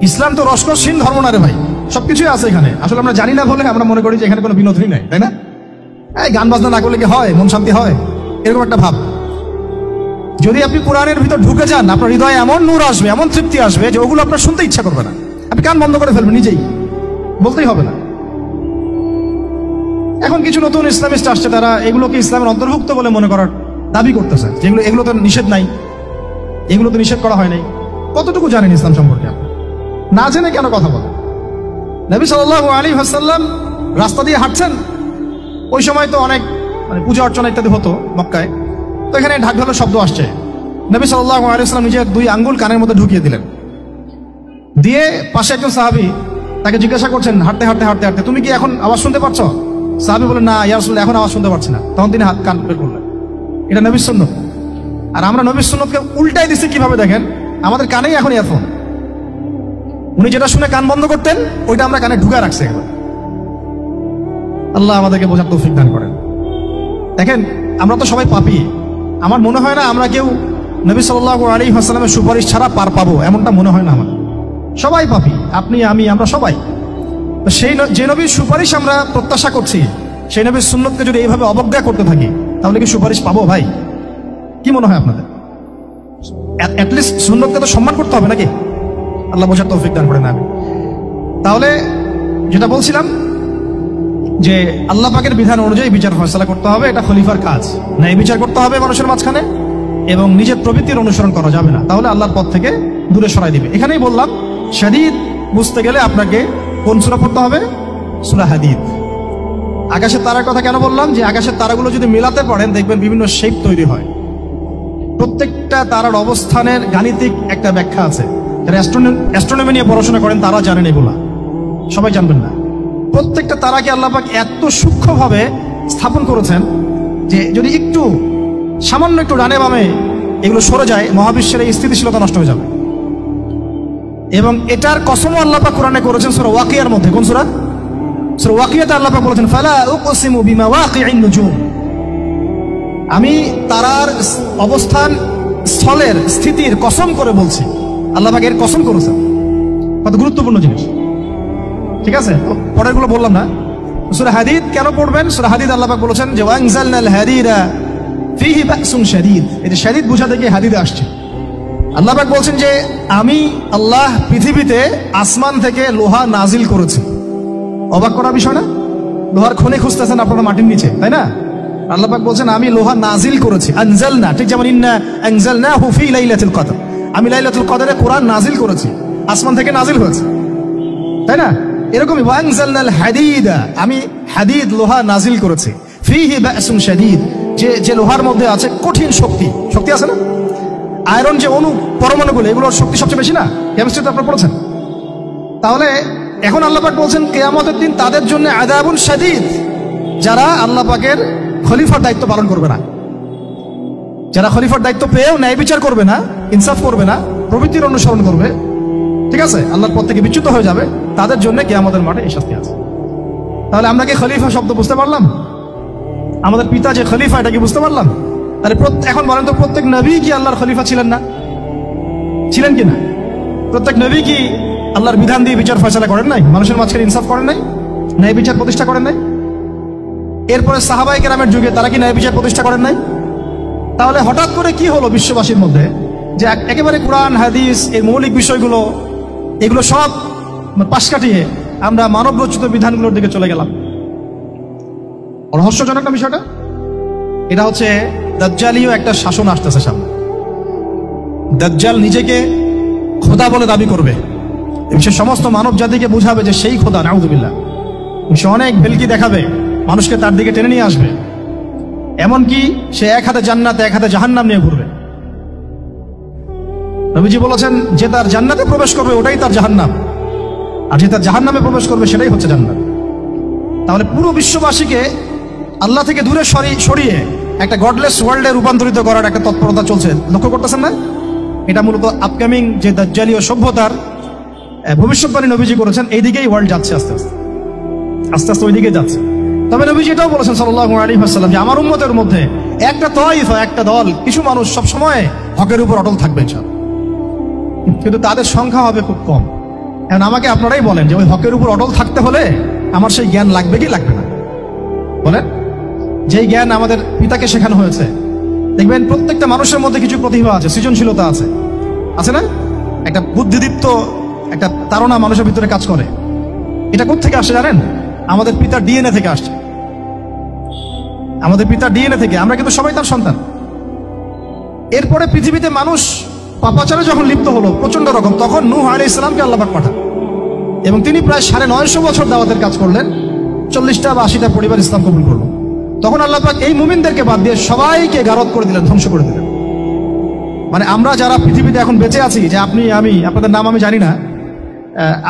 S1: ইসলাম তো রসকসহীন ধর্ম না রে ভাই, সবকিছুই আছে এখানে। আসলে আমরা জানি না বলে আমরা মনে করি যে এখানে কোনো বিনোদনই নাই, তাই না? এই গান বাজনা না করলে কি হয়, মন শান্তি হয়, এরকম একটা ভাব। যদি আপনি কোরআনের ভিতর ঢুকে যান, আপনার হৃদয়ে এমন নূর আসবে, এমন তৃপ্তি আসবে যে ওগুলো আপনার শুনতে ইচ্ছা করবে না। আপনি কান বন্ধ করে ফেলবেন, নিজেই বলতেই হবে না। এখন কিছু নতুন ইসলামিস্ট আসছে, তারা এগুলোকে ইসলামের অন্তর্ভুক্ত বলে মনে করার দাবি করতেছে, যেগুলো এগুলো তো নিষেধ নাই, এগুলো তো নিষেধ করা হয় নাই। কতটুকু জানেন ইসলাম সম্পর্কে? আপনি না জেনে কেন কথা বলেন? নবী সাল্লাল্লাহু আলাইহি ওয়াসাল্লাম রাস্তা দিয়ে হাঁটছেন, ওই সময় তো অনেক পূজা অর্চনা ইত্যাদি হতো মক্কায়। তো এখানে ঢাক ঢোলের শব্দ আসছে। নবী সাল্লাল্লাহু আলাইহি ওয়াসাল্লাম নিজের 2 আঙ্গুল কানের মধ্যে ঢুকিয়ে দিলেন, দিয়ে পাশে একজন সাহাবী তাকে জিজ্ঞাসা করছেন হাঁটতে হাঁটতে হাঁটতে হাঁটতে, তুমি কি এখন আওয়াজ শুনতে পাচ্ছ? সাহাবী বলেন না ইয়া রাসূলুল্লাহ, এখন আওয়াজ শুনতে পাচ্ছি না। তখন তিনি হাত কান বের করলেন। এটা নবীর সুন্নাত। আর আমরা নবীর সুন্নাতকে উল্টাই দিচ্ছি কিভাবে দেখেন, আমাদের কানেই এখন ইয়ারফোন। উনি যেটা শুনে কান বন্ধ করতেন ওইটা আমরা কানে ঢুকা রাখছি এখন। আল্লাহ আমাদেরকে বোঝার তৌফিক দান করেন। দেখেন আমরা তো সবাই পাপী। আমার মনে হয় না আমরা কেউ নবী সাল্লাল্লাহু আলাইহি ওয়াসাল্লামের সুপারিশ ছাড়া পার পাবো, এমনটা মনে হয় না আমার। সবাই পাপী, আপনি আমি আমরা সবাই। তো সেই যে নবীর সুপারিশ আমরা প্রত্যাশা করছি, সেই নবীর সুন্নতকে যদি এইভাবে অবজ্ঞা করতে থাকি তাহলে কি সুপারিশ পাবো ভাই? কি মনে হয় আপনাদের? অ্যাটলিস্ট সুন্নতকে তো সম্মান করতে হবে নাকি? আল্লাহ বোঝার তৌফিক দান করেন। আমি তাহলে যেটা বলছিলাম যে আল্লাহ পাকের বিধান অনুযায়ী বিচার ফয়সালা করতে হবে, এটা খলিফার কাজ। ন্যায় বিচার করতে হবে মানুষের মাঝখানে, এবং নিজের প্রবৃত্তির অনুসরণ করা যাবে না, তাহলে আল্লাহর পথ থেকে দূরে সরাই দিবে। এখানেই বললাম শাদীদ বুঝতে গেলে আপনাকে কোন সূরা পড়তে হবে? সূরা হাদীদ। আকাশের তারার কথা কেন বললাম? যে আকাশের তারাগুলো যদি মেলাতে পারেন দেখবেন বিভিন্ন শেপ তৈরি হয়। প্রত্যেকটা তারার অবস্থানের গাণিতিক একটা ব্যাখ্যা আছে। যারা অ্যাস্ট্রোনমি নিয়ে পড়াশোনা করেন তারা জানেন, এগুলা সবাই জানবেন না। প্রত্যেকটা তারাকে আল্লাহ পাক এত সূক্ষ্মভাবে স্থাপন করেছেন যে যদি একটু সামান্য একটু ডানে বামে এগুলো সরে যায়, মহাবিশ্বের এই স্থিতিশীলতা নষ্ট হয়ে যাবে। এবং এটার কসমও আল্লাহ পাক কোরআনে করেছেন সূরা ওয়াকিয়ার মধ্যে। কোন সূরা? সূরা ওয়াকিয়াতে আল্লাহ পাক বলেছেন ফালা উকসিমু বিমাওয়াকিইন নুজুম, আমি তারার অবস্থান স্থলের স্থিতির কসম করে বলছি। আল্লাহ পাক এর কসম করেছেন। কত গুরুত্বপূর্ণ জিনিস, ঠিক আছে? পরের গুলো বললাম না। সূরা হাদীদ কেন পড়বেন? সূরা হাদীদ আল্লাহ পাক বলেছেন যে ওয়ানজালনাল হাদীদা ফীহি বাসুন শাদীদ। এটা শাদীদ বোঝাতে গিয়ে হাদীদে আসছে। আল্লাহ পাক বলছেন যে আমি আল্লাহ পৃথিবীতে আসমান থেকে লোহা নাজিল করেছি। অবাক করা বিষয় না? লোহার খনি খুঁজতেছেন আপনারা মাটির নিচে, তাই না? আল্লাহ পাক বলছেন আমি লোহা নাজিল করেছি। আনজালনা, ঠিক যেমন ইন্না আনজালনাহু ফি লাইলাতুল কদর, আমি লাইলাতুল কদরে কোরআন নাজিল করেছি, আসমান থেকে নাজিল হয়েছে, তাই না? এরকমই ওয়া আনজালনাল হাদিদা, আমি হাদিদ লোহা নাজিল করেছি। ফিহি বাসুন শাদীদ, যে লোহার মধ্যে আছে কঠিন শক্তি আছে না? আয়রন যে অণু পরমাণুগুলো, এগুলোর শক্তি সবচেয়ে বেশি না? কেমিস্ট্রিতে আপনারা পড়েছেন। তাহলে এখন আল্লাহ পাক বলছেন কিয়ামতের দিন তাদের জন্য আযাবুন শাদীদ, যারা আল্লাহ পাকের খলিফার দায়িত্ব পালন করবে না, যারা খলিফার দায়িত্ব পেয়েও ন্যায় বিচার করবে না, ইনসাফ করবে না, প্রবৃত্তির অনুসরণ করবে, ঠিক আছে, আল্লাহর পথ থেকে বিচ্যুত হয়ে যাবে, তাদের জন্য কিয়ামতের মাঠে এই শাস্তি আছে। তাহলে আমরা কি খলিফা শব্দ বুঝতে পারলাম? আমাদের পিতা যে খলিফা, এটা কি বুঝতে পারলাম? তাহলে এখন বলেন তো, প্রত্যেক নবী কি আল্লাহর খলিফা ছিলেন না? ছিলেন কিনা? প্রত্যেক নবী কি আল্লাহর বিধান দিয়ে বিচার ফয়সালা করেন নাই? মানুষের মাঝখানে ইনসাফ করেন নাই? ন্যায় বিচার প্রতিষ্ঠা করেন নাই? এরপরে সাহাবায়ে কেরামের যুগে তারা কি ন্যায় বিচার প্রতিষ্ঠা করেন নাই? তাহলে হঠাৎ করে কি হলো বিশ্ববাসীর মধ্যে যে একেবারে কোরআন হাদিস এর মৌলিক বিষয়গুলো, এগুলো সব পাশ কাটিয়ে আমরা মানব রচিত বিধানগুলোর দিকে চলে গেলাম? রহস্যজনক না বিষয়টা? এটা হচ্ছে দাজ্জালীয় একটা শাসন আসতেছে সামনে। দাজ্জাল নিজেকে খোদা বলে দাবি করবে, সে সমস্ত মানব জাতিকে বুঝাবে যে সেই খোদা, নাউযুবিল্লাহ। সে অনেক ভেলকি দেখাবে, মানুষকে তার দিকে টেনে নিয়ে আসবে, এমনকি সে এক হাতে জান্নাত এক হাতে জাহান্নাম নিয়ে ঘুরবে। নবীজি বলেছেন যে তার জান্নাতে প্রবেশ করবে ওটাই তার জাহান্নাম, আর যে তার জাহান্নামে প্রবেশ করবে সেটাই হচ্ছে জান্নাত। তাহলে পুরো বিশ্ববাসীকে আল্লাহ থেকে দূরে সরিয়ে একটা গডলেস ওয়ার্ল্ডে রূপান্তরিত করার একটা তৎপরতা চলছে, লক্ষ্য করতেছেন না? এটা মূলত আপকামিং যে দাজ্জালীয় সভ্যতার ভবিষ্যৎবাণী নবীজি করেছেন, এইদিকেই ওয়ার্ল্ড যাচ্ছে আস্তে আস্তে ওইদিকে যাচ্ছে। তবে নবীজি এটাও বলেছেন সাল্লাল্লাহু আলাইহি ওয়াসাল্লাম যে আমার উম্মতের মধ্যে একটা তাইফা, একটা দল, কিছু মানুষ সব সময় হকের উপর অটল থাকবে ইনশাআল্লাহ, কিন্তু তাদের সংখ্যা হবে খুব কম। এখন আমাকে আপনারাই বলেন যে ওই হকের উপর অটল থাকতে হলে আমার সেই জ্ঞান লাগবে কি লাগবে না? বলেন। যেই জ্ঞান আমাদের পিতাকে শেখানো হয়েছে, দেখবেন প্রত্যেকটা মানুষের মধ্যে কিছু প্রতিভা আছে, সৃজনশীলতা আছে না? একটা বুদ্ধিদীপ্ত একটা তাড়না মানুষের ভিতরে কাজ করে। এটা কোত্থেকে আসে জানেন? আমাদের পিতার ডিএনএ থেকে আসছে। আমাদের পিতার ডিএনএ থেকে, আমরা কিন্তু সবাই তার সন্তান। এরপরে পৃথিবীতে মানুষ পাপাচারে যখন লিপ্ত হলো প্রচন্ড রকম, তখন নূহ আলাইহিস সালামকে আল্লাহ পাক পাঠান এবং তিনি প্রায় 950 বছর দাওয়াতের কাজ করলেন, 40টা বা 80টা পরিবার ইসলাম কবুল করলো। তখন আল্লাহ পাক এই মুমিনদেরকে বাদ দিয়ে সবাইকে গারদ করে দিলেন, ধ্বংস করে দিলেন। মানে আমরা যারা পৃথিবীতে এখন বেঁচে আছি, যে আপনি আমি, আপনাদের নাম আমি জানি না,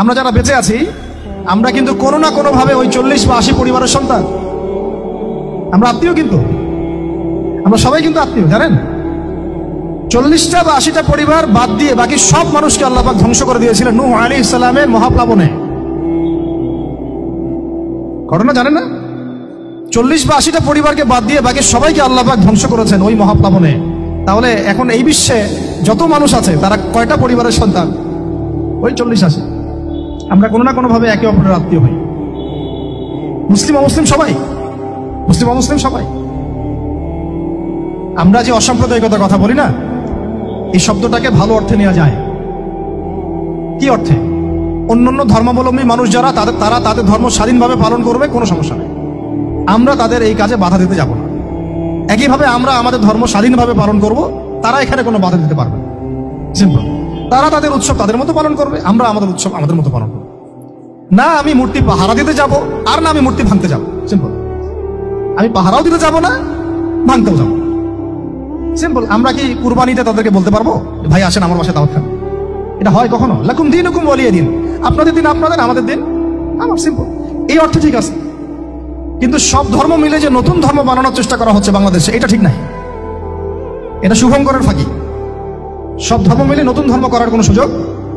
S1: আমরা যারা বেঁচে আছি, আমরা কিন্তু কোনো না কোনো ভাবে ওই 40 বা 80 পরিবারের সন্তান। আমরা আত্মীয়, কিন্তু আমরা সবাই কিন্তু আত্মীয়, জানেন? 40টা বা 80টা পরিবার বাদ দিয়ে বাকি সব মানুষকে আল্লাহ পাক ধ্বংস করে দিয়েছিলেন নূহ আলাইহিস সালামের মহাপ্লাবনে। ঘটনা জানেন না? 40 বা 80টা পরিবারকে বাদ দিয়ে বাকি সবাইকে আল্লাহ পাক ধ্বংস করেছেন ওই মহাপ্লাবনে। তাহলে এখন এই বিশ্বে যত মানুষ আছে তারা কয়টা পরিবারের সন্তান? ওই 40-80। আমরা কোনো না কোনো ভাবে একে অপরের আত্মীয় হই, মুসলিম অমুসলিম সবাই, মুসলিম অমুসলিম সবাই। আমরা যে অসাম্প্রদায়িকতার কথা বলি না, এই শব্দটাকে ভালো অর্থে নেওয়া যায়। কি অর্থে? অন্যান্য ধর্মাবলম্বী মানুষ যারা, তারা তাদের ধর্ম স্বাধীনভাবে পালন করবে, কোনো সমস্যা নেই, আমরা তাদের এই কাজে বাধা দিতে যাব না। একইভাবে আমরা আমাদের ধর্ম স্বাধীনভাবে পালন করব, তারা এখানে কোনো বাধা দিতে পারবে না। সিম্পল। তারা তাদের উৎসব তাদের মতো পালন করবে, আমরা আমাদের উৎসব আমাদের মতো পালন করব। না আমি মূর্তি পাহারা দিতে যাব, আর না আমি মূর্তি ভাঙতে যাব। সিম্পল। আমি পাহারাও দিতে যাব না, ভাঙতেও যাব। সিম্পল। আমরা কি কুরবানিতে তাদেরকে বলতে পারবো ভাই আসেন আমার বাসায় দাওয়াত খান? এটা হয় কখনো? লাকুম দীনুকুম ওয়ালিয়া দিন, আপনাদের দিন আপনাদের, আমাদের দিন আমার। সিম্পল। এই অর্থ ঠিক আছে, কিন্তু সব ধর্ম মিলে যে নতুন ধর্ম বানানোর চেষ্টা করা হচ্ছে বাংলাদেশে, এটা ঠিক নাই। এটা শুভঙ্করের ফাঁকি। সব ধর্ম মিলে নতুন ধর্ম করার কোনো সুযোগ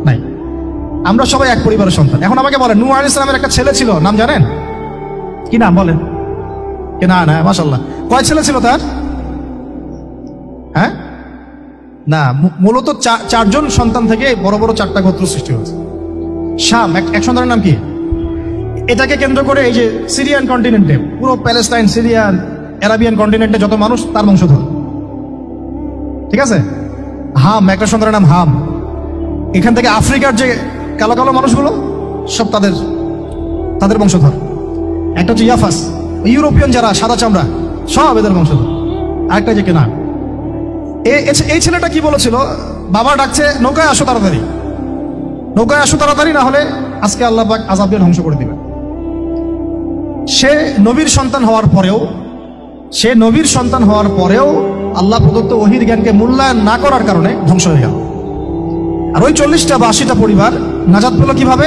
S1: নাই। আমরা সবাই এক পরিবারের সন্তান। এখন আমাকে বলেন, নূহ আলাইহিস সালামের একটা ছেলে ছিল, নাম জানেন? কি নাম বলেন? না না, মাশাআল্লাহ। কয় ছেলে ছিল তার? হ্যাঁ, না, মূলত 4জন সন্তান থেকে বড় বড় 4টা গোত্র সৃষ্টি হয়েছে। শাম এক সন্তানের নাম কি? এটাকে কেন্দ্র করে এই যে সিরিয়ান কন্টিনেন্টে, পুরো প্যালেস্টাইন, সিরিয়ান, অ্যারাবিয়ান কন্টিনেন্টে যত মানুষ তার বংশধর, ঠিক আছে? হাম, একটা সন্তানের নাম হাম। এখান থেকে আফ্রিকার যে কালো কালো মানুষগুলো সব তাদের বংশধর। একটা হচ্ছে ইয়াফাস, ইউরোপিয়ান যারা সাদা চামড়া সব এদের বংশধর। আরেকটা যে কেনান। এই ছেলেটা কি বলেছিল, বাবা ডাকছে নৌকায় আসো তাড়াতাড়ি, নৌকায় আসো তাড়াতাড়ি, না হলে আজকে আল্লাহ পাক আযাব দিয়ে ধ্বংস করে দিবে। সে নবীর সন্তান হওয়ার পরেও আল্লাহ প্রদত্ত ওহীর জ্ঞানকে মূল্যায়ন না করার কারণে ধ্বংস হয়ে গেল। আর ওই 40টা বা 80টা পরিবার নাজাত পেল কিভাবে?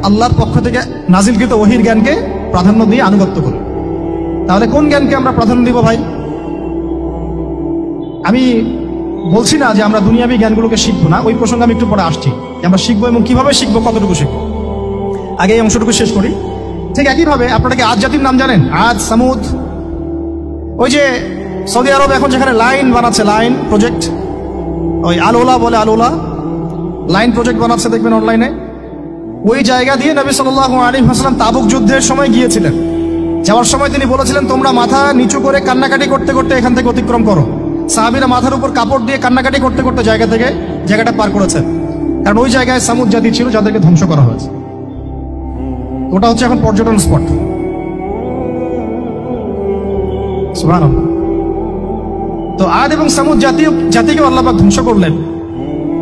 S1: আল্লাহর পক্ষ থেকে নাজিলকৃত ওহীর জ্ঞানকে প্রাধান্য দিয়ে আনুগত্য করে। তাহলে কোন জ্ঞানকে আমরা প্রাধান্য দিব ভাই? আমি বলছি না যে আমরা দুনিয়াবী জ্ঞানগুলোকে শিখবো না, ওই প্রসঙ্গে আমি একটু পরে আসছি যে আমরা শিখবো এবং কিভাবে শিখবো, কতটুকু শিখবো। আগে এই অংশটুকু শেষ করি। ঠিক একইভাবে আপনারা কি আদ জাতির নাম জানেন? আদ, সামুদ। ওই যে সৌদি আরব এখন যেখানে লাইন বানাচ্ছে, লাইন প্রজেক্ট, ওই আলোলা বলে, আলোলা লাইন প্রজেক্ট বানাচ্ছে দেখবেন অনলাইনে। ওই জায়গা দিয়ে নবী সাল্লাল্লাহু আলাইহি ওয়াসাল্লাম তাবুক যুদ্ধের সময় গিয়েছিলেন। যাওয়ার সময় তিনি বলেছিলেন, তোমরা মাথা নিচু করে কান্নাকাটি করতে করতে এখান থেকে অতিক্রম করো। সাহাবীরা মাথার উপর কাপড় দিয়ে কান্নাকাটি করতে করতে জায়গাটা পার করেছেন, কারণ ওই জায়গায় সামুদ জাতি ছিল যাদেরকে ধ্বংস করা হয়েছে। ওটা হচ্ছে এখন পর্যটন স্পট। সুবহানাল্লাহ। তো আদ এবং সামুদ জাতিকে আল্লাহ পাক ধ্বংস করলেন,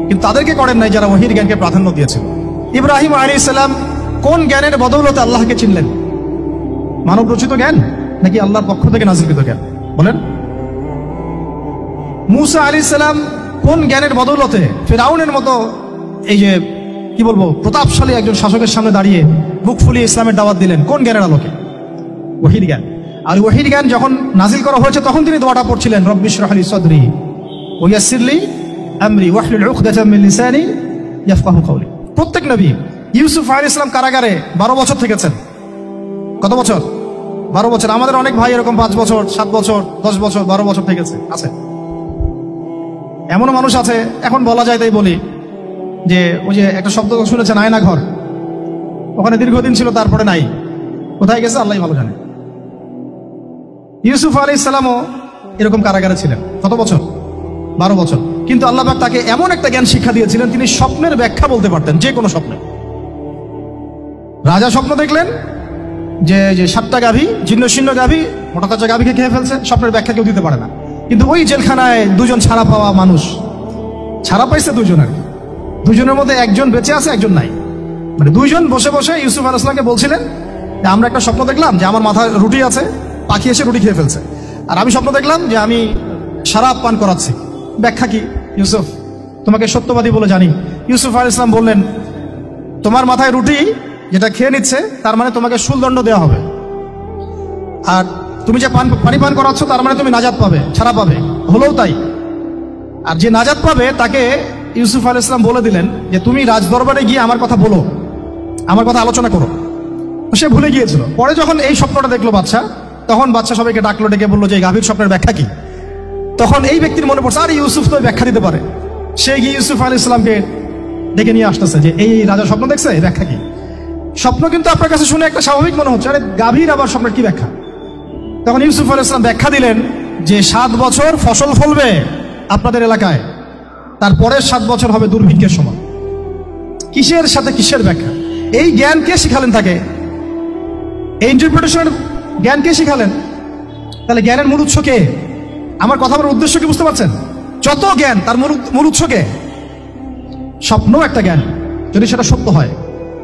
S1: কিন্তু তাদেরকে করেন নাই যারা ওহীর জ্ঞানকে প্রাধান্য দিয়েছিল। ইব্রাহিম আলাইহিস সালাম কোন জ্ঞানের বদৌলতে আল্লাহকে চিনলেন? মানব রচিত জ্ঞান নাকি আল্লাহর পক্ষ থেকে নাজিলকৃত জ্ঞান? বলেন। মূসা আলাইহিস সালাম কোন জ্ঞানের বদৌলতে ফিরআউনের মতো এই যে কি বলবো প্রতাপশালী একজন শাসকের সামনে দাঁড়িয়ে বুক ফুলিয়ে ইসলামের দাওয়াত দিলেন? কোন জ্ঞানের আলোকে? ওহীর জ্ঞান। আর ওহীর জ্ঞান যখন নাজিল করা হয়েছে তখন তিনি দোয়াটা পড়ছিলেন, রব্বি ইশরাহ লি সাদরি ওয়া ইয়াসসির লি আমরি ওয়াহলুল উকদাতাম মিন লিসানি ইয়াফকাহু কওলি। প্রত্যেক নবী, ইউসুফ আলাইহিস সালাম কারাগারে 12 বছর থেকেছেন। কত বছর? 12 বছর। আমাদের অনেক ভাই এরকম 5 বছর, 7 বছর, 10 বছর, 12 বছর থেকেছে। আছে এমনও মানুষ আছে, এখন বলা যায় তাই বলি, যে ওই যে একটা শব্দ শুনেছেন আয়না ঘর, ওখানে দীর্ঘদিন ছিল, তারপরে নাই, কোথায় গেছে আল্লাহই ভালো জানে। ইউসুফ আলাইহিস সালামও এরকম কারাগারে ছিলেন। কত বছর? 12 বছর। কিন্তু আল্লাহ পাক তাকে এমন একটা জ্ঞান শিক্ষা দিয়েছিলেন, তিনি স্বপ্নের ব্যাখ্যা বলতে পারতেন, যে কোনো স্বপ্নে। রাজা স্বপ্ন দেখলেন যে 7টা গাভী, জীর্ণ শীর্ণ গাভী, মোটা তাজা গাভীকে খেয়ে ফেলছে, স্বপ্নের ব্যাখ্যা কেউ দিতে পারে না। কিন্তু ওই জেলখানায় 2 জন ছাড়া পাওয়া মানুষ, ছাড়া পাইছে 2 জন, আর কি 2 জনের মধ্যে একজন বেঁচে আছে, একজন নাই। মানে 2 জন বসে বসে ইউসুফ আলাইহিস সালামকে বলছিলেন যে আমরা একটা স্বপ্ন দেখলাম যে আমার মাথায় রুটি আছে, পাখি এসে রুটি খেয়ে ফেলছে, আর আমি স্বপ্ন দেখলাম যে আমি শরাব পান করাচ্ছি, ব্যাখ্যা কি? ইউসুফ, তোমাকে সত্যবাদী বলে জানি। ইউসুফ আলাইহিস সালাম বললেন, তোমার মাথায় রুটি যেটা খেয়ে নিচ্ছে, তার মানে তোমাকে শুলদণ্ড দেওয়া হবে, আর তুমি যে পানি পান করাচ্ছ, তার মানে তুমি নাজাত পাবে, ছাড়া পাবে। হলেও তাই। আর যে নাজাত পাবে তাকে ইউসুফ আলাইহিস সালাম বলে দিলেন যে তুমি রাজদরবারে গিয়ে আমার কথা বলো, আমার কথা আলোচনা করো। সে ভুলে গিয়েছিল। পরে যখন এই স্বপ্নটা দেখলো বাদশা, তখন বাদশা সবাইকে ডাকলো, ডেকে বললো যে এই গাভীর স্বপ্নের ব্যাখ্যা কি? তখন এই ব্যক্তির মনে পড়ছে, আরে ইউসুফ তো ব্যাখ্যা দিতে পারে। সে গিয়ে ইউসুফ আলাইহিস সালামকে ডেকে নিয়ে আসতেছে যে এই রাজা স্বপ্ন দেখছে, ব্যাখ্যা কি? স্বপ্ন কিন্তু আপনার কাছে শুনে একটা স্বাভাবিক মনে হচ্ছে, আরে গাভীর আবার স্বপ্নের কি ব্যাখ্যা? তখন ইউসুফ আলাইহিস সালাম ব্যাখ্যা দিলেন যে 7 বছর ফসল ফলবে আপনাদের এলাকায়, তারপরের 7 বছর হবে দুর্ভিক্ষের সময়। কিসের সাথে কিসের ব্যাখ্যা? এই জ্ঞান কে শিখালেন তাকে? এই ইন্টারপ্রিটেশনের জ্ঞান কে শিখালেন? তাহলে জ্ঞানের মূল উৎস কে? আমার কথা বলার উদ্দেশ্য কি বুঝতে পারছেন? যত জ্ঞান তার মূল উৎস কে? স্বপ্ন একটা জ্ঞান, যদি সেটা সত্য হয়।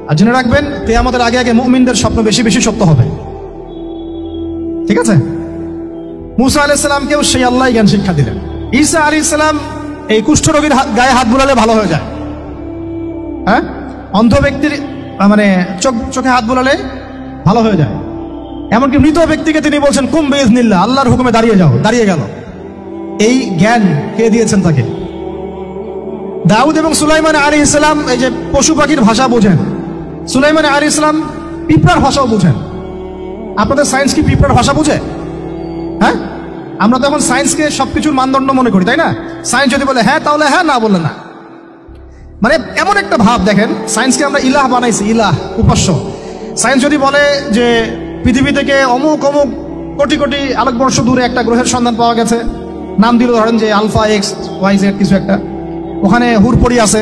S1: আর জেনে রাখবেন, কিয়ামতের আগে আগে মুমিনদের স্বপ্ন বেশি বেশি সত্য হবে। ঠিক আছে? মূসা আলাইহিস সালামকেও সেই আল্লাহ জ্ঞান শিক্ষা দিলেন। ঈসা আলাইহিস সালাম এই কুষ্ঠরোগীর গায়ে হাত বুলালে ভালো হয়ে যায়। হ্যাঁ, অন্ধ ব্যক্তির মানে চোখে হাত বুলালে ভালো হয়ে যায়। এমনকি মৃত ব্যক্তিকে তিনি বলছেন কুম বিইজনিল্লাহ, আল্লাহর হুকুমে দাঁড়িয়ে যাও, দাঁড়িয়ে গেল। এই জ্ঞান কে দিয়েছেন তাকে? দাউদ এবং সুলাইমান আলাইহিস সালাম এই যে পশু পাখির ভাষা বোঝেন, সুলাইমান আলাইহিস সালাম পিঁপড়ার ভাষাও বোঝেন। আপনাদের সায়েন্স কি পিঁপড়ার ভাষা বোঝে? হ্যাঁ, আমরা তো এখন সায়েন্সকে সবকিছুর মানদণ্ড মনে করি, তাই না? সায়েন্স যদি বলে হ্যাঁ তাহলে হ্যাঁ, না বললে না। মানে এমন একটা ভাব, দেখেন সায়েন্সকে আমরা ইলাহ বানাইছি, ইলাহ, উপাস্য। সায়েন্স যদি বলে যে পৃথিবী থেকে অমুক অমুক কোটি কোটি আলোকবর্ষ দূরে একটা গ্রহের সন্ধান পাওয়া গেছে, নাম দিল ধরেন যে আলফা এক্স ওয়াই জেড কিছু একটা, ওখানে হুরপড়ি আছে,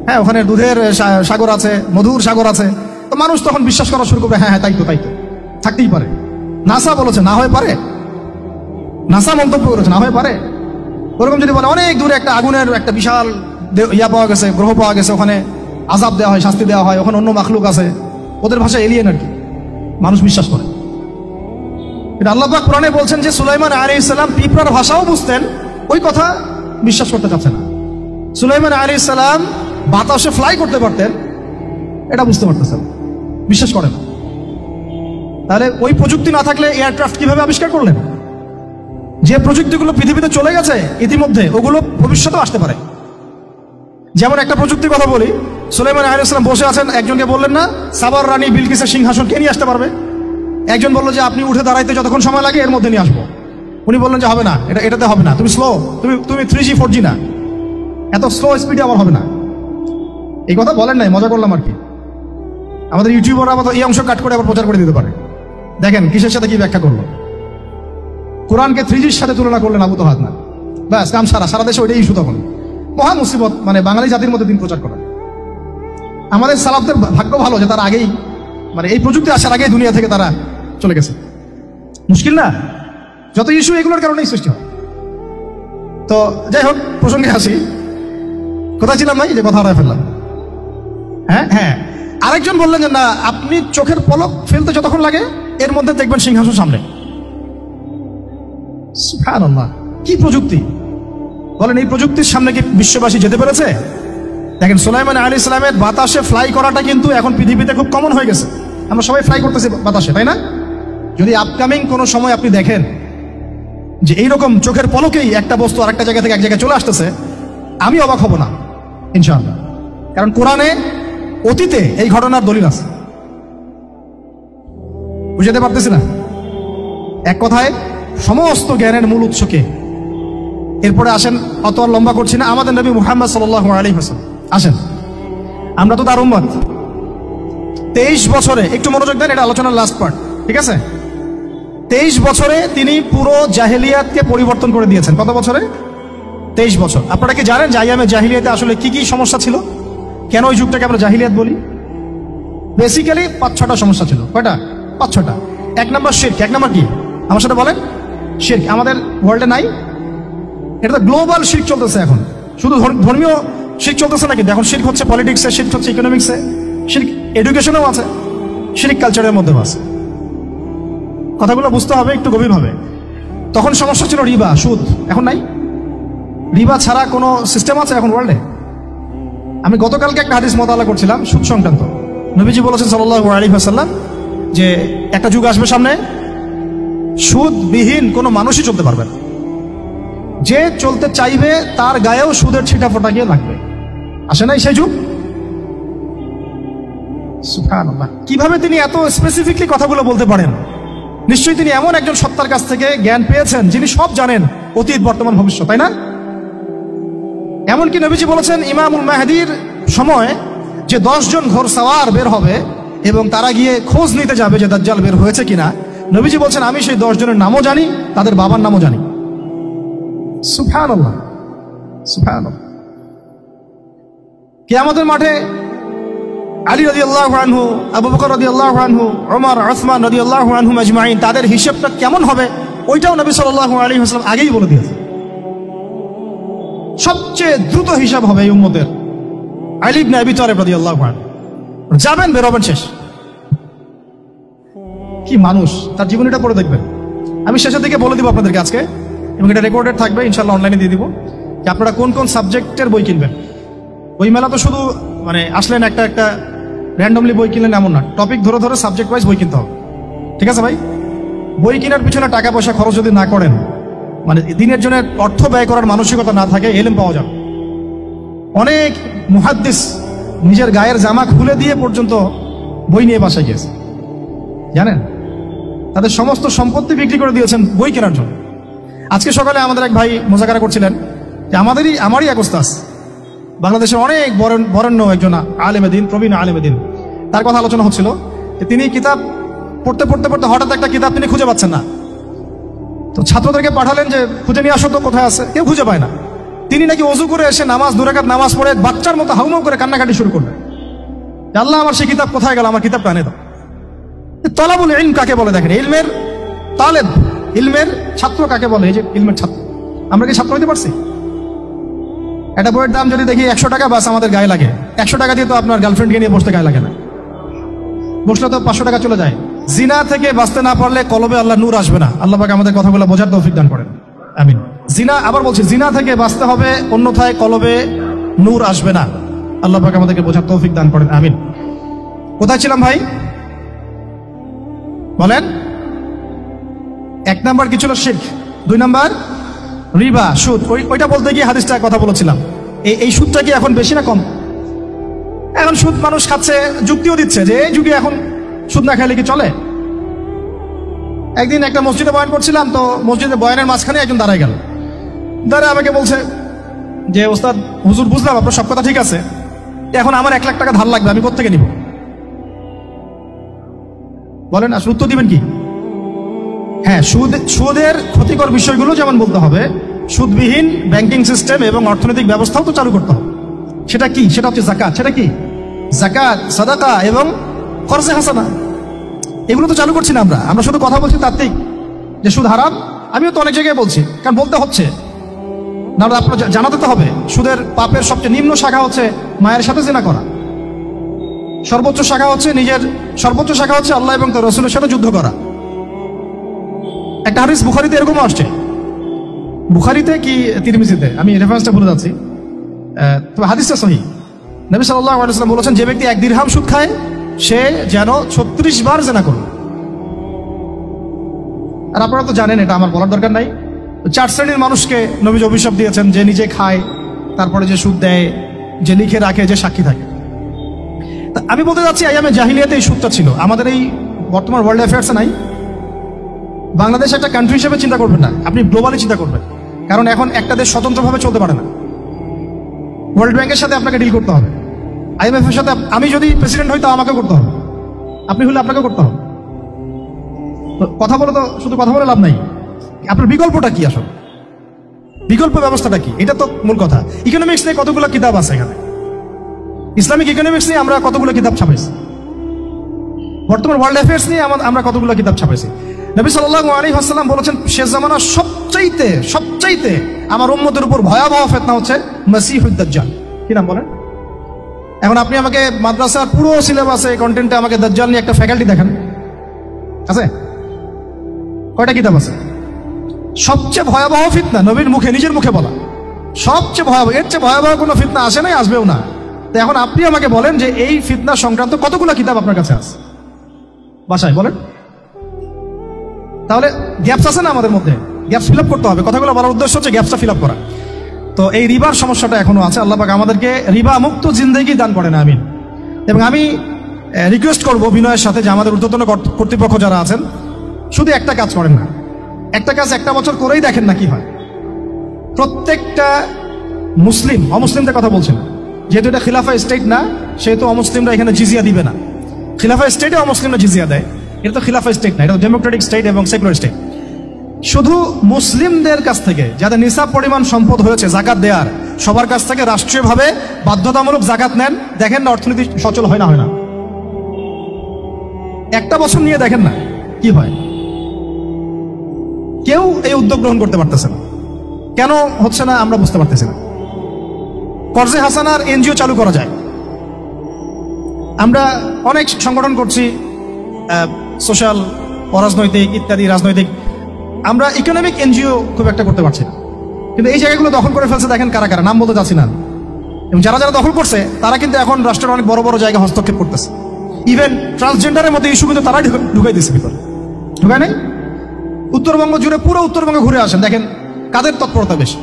S1: হ্যাঁ, ওখানে দুধের সাগর আছে, মধুর সাগর আছে। তো মানুষ তখন বিশ্বাস করা শুরু করবে, হ্যাঁ হ্যাঁ তাই তো থাকতেই পারে। নাসা বলেছে না হয়ে পারে, নাসা মন্তব্য করেছে না হয়ে পারে। ওরকম যদি বলে অনেক দূরে একটা আগুনের একটা বিশাল ইয়া পাওয়া গেছে, গ্রহ পাওয়া গেছে, ওখানে আযাব দেওয়া হয়, শাস্তি দেওয়া হয়, ওখানে অন্য মাখলুক আছে, ওদের ভাষায় এলিয়েন আর কি, মানুষ বিশ্বাস করে। এটা আল্লাহ পাক কোরআনে বলছেন যে সুলাইমান আলাইহিস সালাম পিঁপড়ার ভাষাও বুঝতেন, ওই কথা বিশ্বাস করতে চাচ্ছে না। সুলাইমান আলাইহিস সালাম বাতাসে ফ্লাই করতে পারতেন, এটা বুঝতে পারতেছেন, বিশ্বাস করেন না। তাহলে ওই প্রযুক্তি না থাকলে এয়ারক্রাফট কিভাবে আবিষ্কার করলেন? যে প্রযুক্তিগুলো পৃথিবীতে চলে গেছে ইতিমধ্যে, ওগুলো ভবিষ্যতেও আসতে পারে। যেমন একটা প্রযুক্তির কথা বলি, সুলাইমান আলাইহিস সালাম বসে আছেন, একজনকে বললেন না সাবার রানী বিলকিসের সিংহাসন কে নিয়ে আসতে পারবে? একজন বললো যে আপনি উঠে দাঁড়াইতে যতক্ষণ সময় লাগে এর মধ্যে নিয়ে আসবো। উনি বললেন যে হবে না, এটাতে হবে না, তুমি স্লো, তুমি 3G 4G না, এত স্লো স্পিডে আমার হবে না। এই কথা বলেন নাই, মজা করলাম আর কি। আমাদের ইউটিউবার আবার এই অংশ কাট করে আবার প্রচার করে দিতে পারে। দেখেন কিসের সাথে কি ব্যাখ্যা করলো, কোরআনকে 3Gর সাথে তুলনা করলেন আবু তোহাদ না, ব্যাস কাম সারা দেশে ওইটাই ইস্যু। তখন মহা মুসিবত, মানে বাঙালি জাতির মধ্যে দিন প্রচার করা। আমাদের সালাফদের ভাগ্য ভালো যে তারা আগেই, মানে এই প্রযুক্তি আসার আগেই দুনিয়া থেকে তারা চলে গেছে। মুশকিল না, যত ইস্যু এগুলোর কারণেই সৃষ্টি হয়। তো যাই হোক, প্রসঙ্গে আসি, কোথায় ছিলাম ভাই, যে কথা হারায় ফেললাম। হ্যাঁ, আরেকজন বললেন যে না, আপনি চোখের পলক ফেলতে যতক্ষণ লাগে এর মধ্যে দেখবেন সিংহাসন সামনে। সুবহানাল্লাহ, কি প্রযুক্তি বলেন! এই প্রযুক্তির সামনে কি বিশ্ববাসী যেতে পেরেছে? দেখেন সুলাইমান আলাইহিস সালামের বাতাসে ফ্লাই করাটা কিন্তু এখন পৃথিবীতে খুব কমন হয়ে গেছে। আমরা সবাই ফ্লাই করতেছি বাতাসে, তাই না? যদি আপকামিং কোনো সময় আপনি দেখেন যে এইরকম চোখের পলকেই একটা বস্তু আরেকটা জায়গা থেকে এক জায়গায় চলে আসতেছে, আমি অবাক হব না ইনশাআল্লাহ। কারণ কোরআনে অতীতে এই ঘটনার দলিল আছে। বুঝাতে পারতেছি না? এক কথায় সমস্ত জ্ঞানের মূল উৎসকে। এরপরে আসেন, অত আর লম্বা করছি না, আমাদের নবী মুহাম্মদ সাল্লাল্লাহু আলাইহি ওয়াসাল্লাম আসেন। আমরা তো তার উম্মত। 23 বছরে, একটু মনোযোগ দেন, এটা আলোচনার লাস্ট পার্ট, ঠিক আছে? 23 বছরে তিনি পুরো জাহেলিয়াতকে পরিবর্তন করে দিয়েছেন। কত বছরে? 23 বছর। আপনারা কি জানেন যে আইয়ামে জাহিলিয়াতে আসলে কি কি সমস্যা ছিল? কেন ওই যুগটাকে আমরা জাহিলিয়াত বলি? বেসিক্যালি 5-6টা সমস্যা ছিল। কয়টা? 5-6টা। 1 নম্বর শিরক। 1 নম্বর কি? আমার সাথে বলেন। শিরক আমাদের ওয়ার্ল্ডে নাই, এটা তো গ্লোবাল শিরক চলতেছে এখন। শুধু ধর্মীয় শিরক চলতেছে নাকি? এখন শিরক হচ্ছে পলিটিক্সে, শিরক হচ্ছে ইকোনমিক্সে, শিরক এডুকেশনেও আছে, শিরক কালচারের মধ্যেও আছে। কথাগুলো বুঝতে হবে একটু গভীরভাবে। তখন সমস্যা ছিল রিবা, সুদ। এখন নাই। রিবা ছাড়া কোনো সিস্টেম আছে এখন ওয়ার্ল্ডে? আমি গতকালকে একটা হাদিস মোতালা করছিলাম সুদ সংক্রান্ত। নবীজি বলেছেন সাল্লাল্লাহু আলাইহি ওয়াসাল্লাম যে একটা যুগ আসবে সামনে, সুদবিহীন কোনো মানুষই চলতে পারবে না। যে চলতে চাইবে তার গায়েও সুদের ছিটা ফোটা গিয়ে লাগবে। আসে নাই সেই যুগ? সুবহানাল্লাহ, কিভাবে তিনি এত স্পেসিফিকলি কথাগুলো বলতে পারেন? নিশ্চয়ই তিনি এমন একজন সত্তার কাছ থেকে জ্ঞান পেয়েছেন যিনি সব জানেন, অতীত, বর্তমান, ভবিষ্যৎ, তাই না? এমনকি নবীজি বলেছেন ইমামুল মাহদির সময় যে 10 জন ঘোড়সাওয়ার বের হবে এবং তারা গিয়ে খোঁজ নিতে যাবে যে দাজ্জাল বের হয়েছে কিনা, নবীজি বলছেন আমি সেই 10 জনের নামও জানি, তাদের বাবার নামও জানি। সুবহানাল্লাহ, সুবহানাল্লাহ। কিয়ামতের মাঠে আলী রাদিয়াল্লাহু আনহু, আবু বকর রাদিয়াল্লাহু আনহু, ওমর, উসমান রাদিয়াল্লাহু আনহুম আজমাইন, তাদের হিসাবটা কেমন হবে ওইটাও নবী সাল্লাল্লাহু আলাইহি ওয়াসাল্লাম আগেই বলে দিয়েছেন। সবচেয়ে দ্রুত হিসাব হবে এই উম্মতের আলী ইবনে আবি তালিব রাদিয়াল্লাহু আনহু। যাবেন, বের হবেন, শেষ। কি মানুষ, তার জীবনীটা পড়ে দেখবেন। আমি শেষের দিকে বলে দিব আপনাদেরকে আজকে, এবং এটা রেকর্ডেড থাকবে, ইনশাআল্লাহ অনলাইনে দিয়ে দিব, যে আপনারা কোন কোন সাবজেক্টের বই কিনবেন। বই মেলা তো শুধু মানে আসলেন একটা র্যান্ডমলি বই কিনলেন এমন না, টপিক ধরে ধরে সাবজেক্ট ওয়াইজ বই কিনতে হবে, ঠিক আছে ভাই? বই কেনার পিছনে টাকা পয়সা খরচ যদি না করেন, মানে দিনের জন্য অর্থ ব্যয় করার মানসিকতা না থাকে, এলেম পাওয়া যাবে। অনেক মুহাদ্দিস নিজের গায়ের জামা খুলে দিয়ে পর্যন্ত বই নিয়ে বাসায় গিয়েছে, জানেন? তাদের সমস্ত সম্পত্তি বিক্রি করে দিয়েছেন বই কেনার জন্য। আজকে সকালে আমাদের এক ভাই মোজাকারা করছিলেন যে আমারই এক ওস্তাদ, বাংলাদেশের অনেক বরেণ্য একজন আলেমে দিন, প্রবীণ আলেমে দিন, তার কথা আলোচনা হচ্ছিল যে তিনি কিতাব পড়তে পড়তে পড়তে হঠাৎ একটা কিতাব তিনি খুঁজে পাচ্ছেন না। তো ছাত্রদেরকে পাঠালেন যে খুঁজে নিয়ে আসো তো, কোথায় আছে? কেউ খুঁজে পায় না। তিনি নাকি ওযু করে এসে নামাজ 2 রাকাত নামাজ পড়ে বাচ্চার মতো হাউমাউ করে কান্নাকাটি শুরু করলেন, আল্লাহ আমার সেই কিতাব কোথায় গেল, আমার কিতাবটা এনে দাও। তলাবুল ইলম কাকে বলে দেখেন, ইলমের তালেব, ইলমের ছাত্র কাকে বলে? এই যে ইলমের ছাত্র, আমরা কি ছাত্র হইতে পারছি? একটা বইয়ের দাম যদি দেখি 100 টাকা, বাস আমাদের গায়ে লাগে। 100 টাকা দিয়ে তো আপনার গার্লফ্রেন্ডকে নিয়ে বসতে গায়ে লাগে না, বসলে তো 500 টাকা চলে যায়। জিনা থেকে বাঁচতে না পারলে কলবে আল্লাহ নূর আসবে না। আল্লাহ পাক আমাদের কথাগুলো বোঝার তৌফিক দান করেন, আমিন। জিনা, আবার বলছি, জিনা থেকে বাঁচতে হবে, অন্যথায় কলবে নূর আসবে না। আল্লাহ পাক আমাদেরকে বোঝার তৌফিক দান করেন, আমিন। কোথায় ছিলাম ভাই বলেন? 1 নাম্বার কি ছিল? শিরক। 2 নাম্বার রিবা, সুদ। ওইটা বলতে গিয়ে হাদিসটা কথা বলেছিলাম। এই সুদটা কি এখন বেশি না কম? এখন সুদ মানুষ খাচ্ছে, যুক্তিও দিচ্ছে যে এই যুগে এখন সুদ না খাইলে কি চলে। একদিন একটা মসজিদে বয়ান করছিলাম, তো মসজিদে বয়ানের মাঝখানে একজন দাঁড়ায় গেল, দাঁড়ায় আমাকে বলছে যে ওস্তাদ হুজুর, বুঝলাম আপনার সব কথা ঠিক আছে, এখন আমার 1 লাখ টাকা ধার লাগবে, আমি কোত্থেকে নিব? বলেন আসলে উত্তর দিবেন কি? হ্যাঁ, সুদের ক্ষতিকর বিষয়গুলো যেমন বলতে হবে, সুদবিহীন ব্যাংকিং সিস্টেম এবং অর্থনৈতিক ব্যবস্থাও তো চালু করতে হবে। সেটা কি? সেটা হচ্ছে জাকাত। সেটা কি? জাকাত, সাদাকা এবং কর্জে হাসানা। এগুলো তো চালু করছি না আমরা শুধু কথা বলছি তাত্ত্বিক যে সুদ হারাম। আমিও তো অনেক জায়গায় বলছি, কারণ বলতে হচ্ছে না, আপনার জানাতে তো হবে। সুদের পাপের সবচেয়ে নিম্ন শাখা হচ্ছে মায়ের সাথে জিনা করা, সর্বোচ্চ শাখা হচ্ছে আল্লাহ এবং তার রাসূলের সাথে যুদ্ধ করা। একটা হাদিস বুখারীতে এরকম আসছে, বুখারীতে কি তিরমিজিতে, আমি রেফারেন্সটা ভুলে যাচ্ছি, তবে হাদিসটা সহিহ। নবী সাল্লাল্লাহু আলাইহি ওয়াসাল্লাম বলেছেন, যে ব্যক্তি 1 দিরহাম সুদ খায় সে যেন 36 বার জিনা করবে। আর আপনারা তো জানেন, এটা আমার বলার দরকার নাই। 4 শ্রেণীর মানুষকে নবী অভিশাপ দিয়েছেন, যে নিজে খায়, তারপরে যে সুদ দেয়, যে লিখে রাখে, যে সাক্ষী থাকে। আমি বলতে যাচ্ছি, আইয়ামে জাহিলিয়াতে এই সুদটা ছিল, আমাদের এই বর্তমান ওয়ার্ল্ড অ্যাফেয়ার্সে নাই। বাংলাদেশ একটা কান্ট্রি হিসেবে চিন্তা করবেন না, আপনি গ্লোবালি চিন্তা করবেন, কারণ এখন একটা দেশ স্বতন্ত্রভাবে চলতে পারে না। ওয়ার্ল্ড ব্যাংকের সাথে আপনাকে ডিল করতে হবে, IMF এর সাথে। আমি যদি প্রেসিডেন্ট হই, তো আমাকে করতে হবে, আপনি হলে আপনাকে করতে হবে। তো কথা বলে তো শুধু কথা বলে লাভ নাই, আপনার বিকল্পটা কি? আসলে বিকল্প ব্যবস্থাটা কি? এটা তো মূল কথা। ইকোনমিক্স নিয়ে কতগুলো কিতাব আছে এখানে, ইসলামিক ইকোনমিক্স নিয়ে আমরা কতগুলো কিতাব ছাপাইছি, বর্তমান ওয়ার্ল্ড অ্যাফেয়ার্স নিয়ে আমরা কতগুলো কিতাব ছাপাইছি। নবী সাল্লাল্লাহু আলাইহি ওয়াসাল্লাম বলেছেন, শেষ জামানার সবচাইতে আমার উম্মতের উপর ভয়াবহ ফিতনা হচ্ছে মাসিহুদ দাজ্জাল। কি নাম বলেন? এখন আপনি আমাকে মাদ্রাসার পুরো সিলেবাসে, কন্টেন্টে আমাকে দাজ্জাল নিয়ে একটা ফ্যাকাল্টি দেখান, আছে? কয়টা কিতাব আছে? সবচেয়ে ভয়াবহ ফিতনা, নবীর মুখে, নিজের মুখে বলা, সবচেয়ে ভয়াবহ। এর চেয়ে ভয়াবহ কোনো ফিতনা আসে নাই, আসবেও না। তো এখন আপনি আমাকে বলেন যে এই ফিতনা সংক্রান্ত কতগুলো কিতাব আপনার কাছে আছে বাসায়, বলেন? তাহলে গ্যাপস আছে না আমাদের মধ্যে? গ্যাপস ফিল আপ করতে হবে। কথাগুলো বলার উদ্দেশ্য হচ্ছে গ্যাপসটা ফিল আপ করা। তো এই রিবার সমস্যাটা এখনো আছে। আল্লাহ পাক আমাদেরকে রিবা মুক্ত জিন্দেগি দান করেন, আমিন। এবং আমি রিকোয়েস্ট করবো বিনয়ের সাথে, যে আমাদের ঊর্ধ্বতন কর্তৃপক্ষ যারা আছেন, শুধু একটা কাজ করেন না, একটা কাজ 1টা বছর করেই দেখেন না কি হয়। প্রত্যেকটা মুসলিম, অমুসলিমদের কথা বলছেন, যেহেতু এটা খিলাফা স্টেট না, সেহেতু অমুসলিমরা এখানে জিজিয়া দিবে না। খিলাফা স্টেটে অমুসলিমরা জিজিয়া দেয়, এটা তো খিলাফা স্টেট না, এটা তো ডেমোক্রেটিক স্টেট এবং সেকুলার স্টেট। শুধু মুসলিমদের কাছ থেকে, যাদের নিসাব পরিমাণ সম্পদ হয়েছে জাকাত দেওয়ার, সবার কাছ থেকে রাষ্ট্রীয়ভাবে বাধ্যতামূলক জাকাত নেন, দেখেন না অর্থনীতি সচল হয় না হয় না। 1টা বছর নিয়ে দেখেন না কি হয়। কেউ এই উদ্যোগ গ্রহণ করতে পারতেছে না। কেন হচ্ছে না আমরা বুঝতে পারতেছি না। কর্জে হাসানার এনজিও চালু করা যায়। আমরা অনেক সংগঠন করছি, সোশ্যাল, অরাজনৈতিক ইত্যাদি রাজনৈতিক। আমরা ইকোনমিক এনজিও খুব একটা করতে পারছি না। কিন্তু এই জায়গাগুলো দখল করে ফেলছে, দেখেন কারা কারা, নাম বলতে যাচ্ছি না। এবং যারা যারা দখল করছে তারা কিন্তু এখন রাষ্ট্রের অনেক বড় বড় জায়গা হস্তক্ষেপ করতেছে। ইভেন ট্রান্সজেন্ডারের মধ্যে ইস্যু কিন্তু তারাই ঢুকাই দিচ্ছে ভিতরে, ঢুকায় নাই? উত্তরবঙ্গ জুড়ে, পুরো উত্তরবঙ্গে ঘুরে আসেন, দেখেন কাদের তৎপরতা বেশি।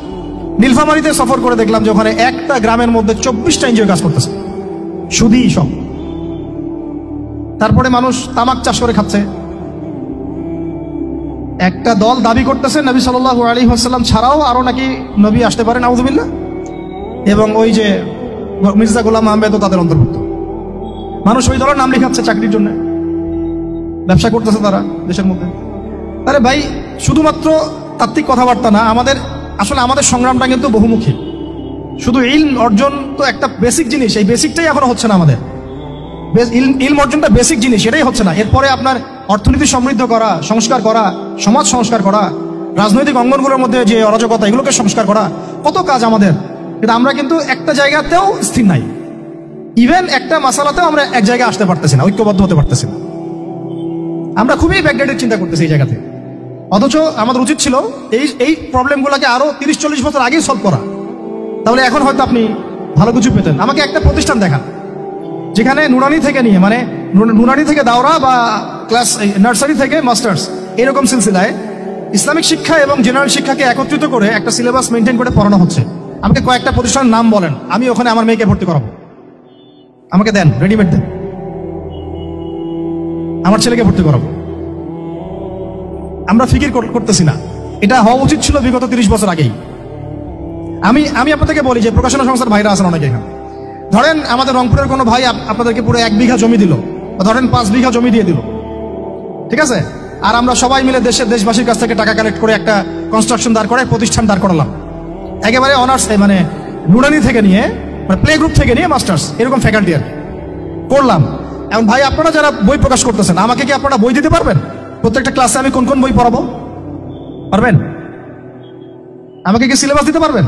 S1: নীলফামারীতে সফর করে দেখলাম যে ওখানে একটা গ্রামের মধ্যে 24টা এনজিও কাজ করতেছে, শুধুই সব। তারপরে মানুষ তামাক চাষ করে খাচ্ছে। একটা দল দাবি করতেছে নবী সাল্লাল্লাহু আলাইহি ওয়াসাল্লাম ছাড়াও আরো নাকি নবী আসতে পারে, নাউযুবিল্লাহ। এবং ওই যে মির্জা গোলাম আহমেদ তাদের অন্তর্ভুক্ত। মানুষ ওই দলের নাম লিখাচ্ছে চাকরির জন্য, ব্যবসা করতেছে তারা দেশের মধ্যে। আরে ভাই, শুধুমাত্র তাত্ত্বিক কথাবার্তা না, আমাদের আসলে আমাদের সংগ্রামটা কিন্তু বহুমুখী। শুধু ইলম অর্জন তো একটা বেসিক জিনিস, এই বেসিকটাই এখনো হচ্ছে না আমাদের। ইলম অর্জনটা বেসিক জিনিস, এটাই হচ্ছে না। এরপরে আপনার অর্থনীতি সমৃদ্ধ করা, সংস্কার করা, সমাজ সংস্কার করা, রাজনৈতিক অঙ্গনগুলোর মধ্যে যে অরাজকতা, এগুলোকে সংস্কার করা, কত কাজ আমাদের। কিন্তু আমরা কিন্তু একটা জায়গাতেও স্থির নাই। ইভেন একটা মাসালাতেও আমরা এক জায়গায় আসতে পারতেছি না, ঐক্যবদ্ধ হতে পারতেছি না। আমরা খুবই ব্যাকডেটেড চিন্তা করতেছি এই জায়গাতে। অথচ আমাদের উচিত ছিল এই প্রবলেমগুলোকে আরো 30-40 বছর আগেই সলভ করা। তাহলে এখন হয়তো আপনি ভালো কিছু পেতেন। আমাকে একটা প্রতিষ্ঠান দেখান যেখানে নুরানি থেকে নিয়ে, মানে নুরানি থেকে দাওরা বা ক্লাস নার্সারি থেকে মাস্টার্স, এরকম সিলসিলায় ইসলামিক শিক্ষা এবং জেনারেল শিক্ষাকে একত্রিত করে একটা সিলেবাস মেনটেন করে পড়ানো হচ্ছে। আমাকে কয়েকটা প্রতিষ্ঠানের নাম বলেন, আমি ওখানে আমার মেয়েকে ভর্তি করাবো। আমাকে দেন, রেডিমেড দেন, আমার ছেলেকে ভর্তি করাবো। আমরা ফিকির করতেছি না। এটা হওয়া উচিত ছিল বিগত 30 বছর আগেই। আমি আপনাদেরকে বলি যে প্রকাশনা সংস্থার ভাইরা আছেন অনেকে এখানে। ধরেন আমাদের রংপুরের কোনো ভাই আপনাদেরকে পুরো 1 বিঘা জমি দিল, বা ধরেন 5 বিঘা জমি দিয়ে দিল, ঠিক আছে? আর আমরা সবাই মিলে দেশবাসীর কাছ থেকে টাকা কালেক্ট করে একটা কনস্ট্রাকশন দাঁড় করে প্রতিষ্ঠান দাঁড় করালাম, একেবারে অনার্স, মানে নুরানি থেকে নিয়ে, মানে প্লে গ্রুপ থেকে নিয়ে মাস্টার্স, এরকম ফ্যাকাল্টি আর করলাম। এখন ভাই আপনারা যারা বই প্রকাশ করতেছেন, আমাকে কি আপনারা বই দিতে পারবেন? প্রত্যেকটা ক্লাসে আমি কোন কোন বই পড়াবো পারবেন? আমাকে কি সিলেবাস দিতে পারবেন?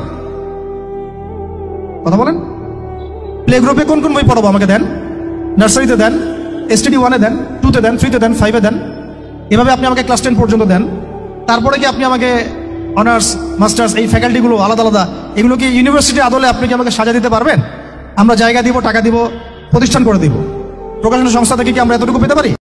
S1: কথা বলেন। প্লে গ্রুপে কোন কোন বই পড়াবো আমাকে দেন, নার্সারিতে দেন, STD 1-এ দেন, 2-তে দেন, 3-তে দেন, 5-এ দেন, এভাবে আপনি আমাকে ক্লাস 10 পর্যন্ত দেন। তারপরে কি আপনি আমাকে অনার্স, মাস্টার্স, এই ফ্যাকাল্টিগুলো আলাদা আলাদা, এগুলো কি ইউনিভার্সিটি আদলে আপনি কি আমাকে সাজা দিতে পারবেন? আমরা জায়গা দিব, টাকা দিব, প্রতিষ্ঠান করে দিব। প্রকাশনা সংস্থা থেকে কি আমরা এতটুকু পেতে পারি?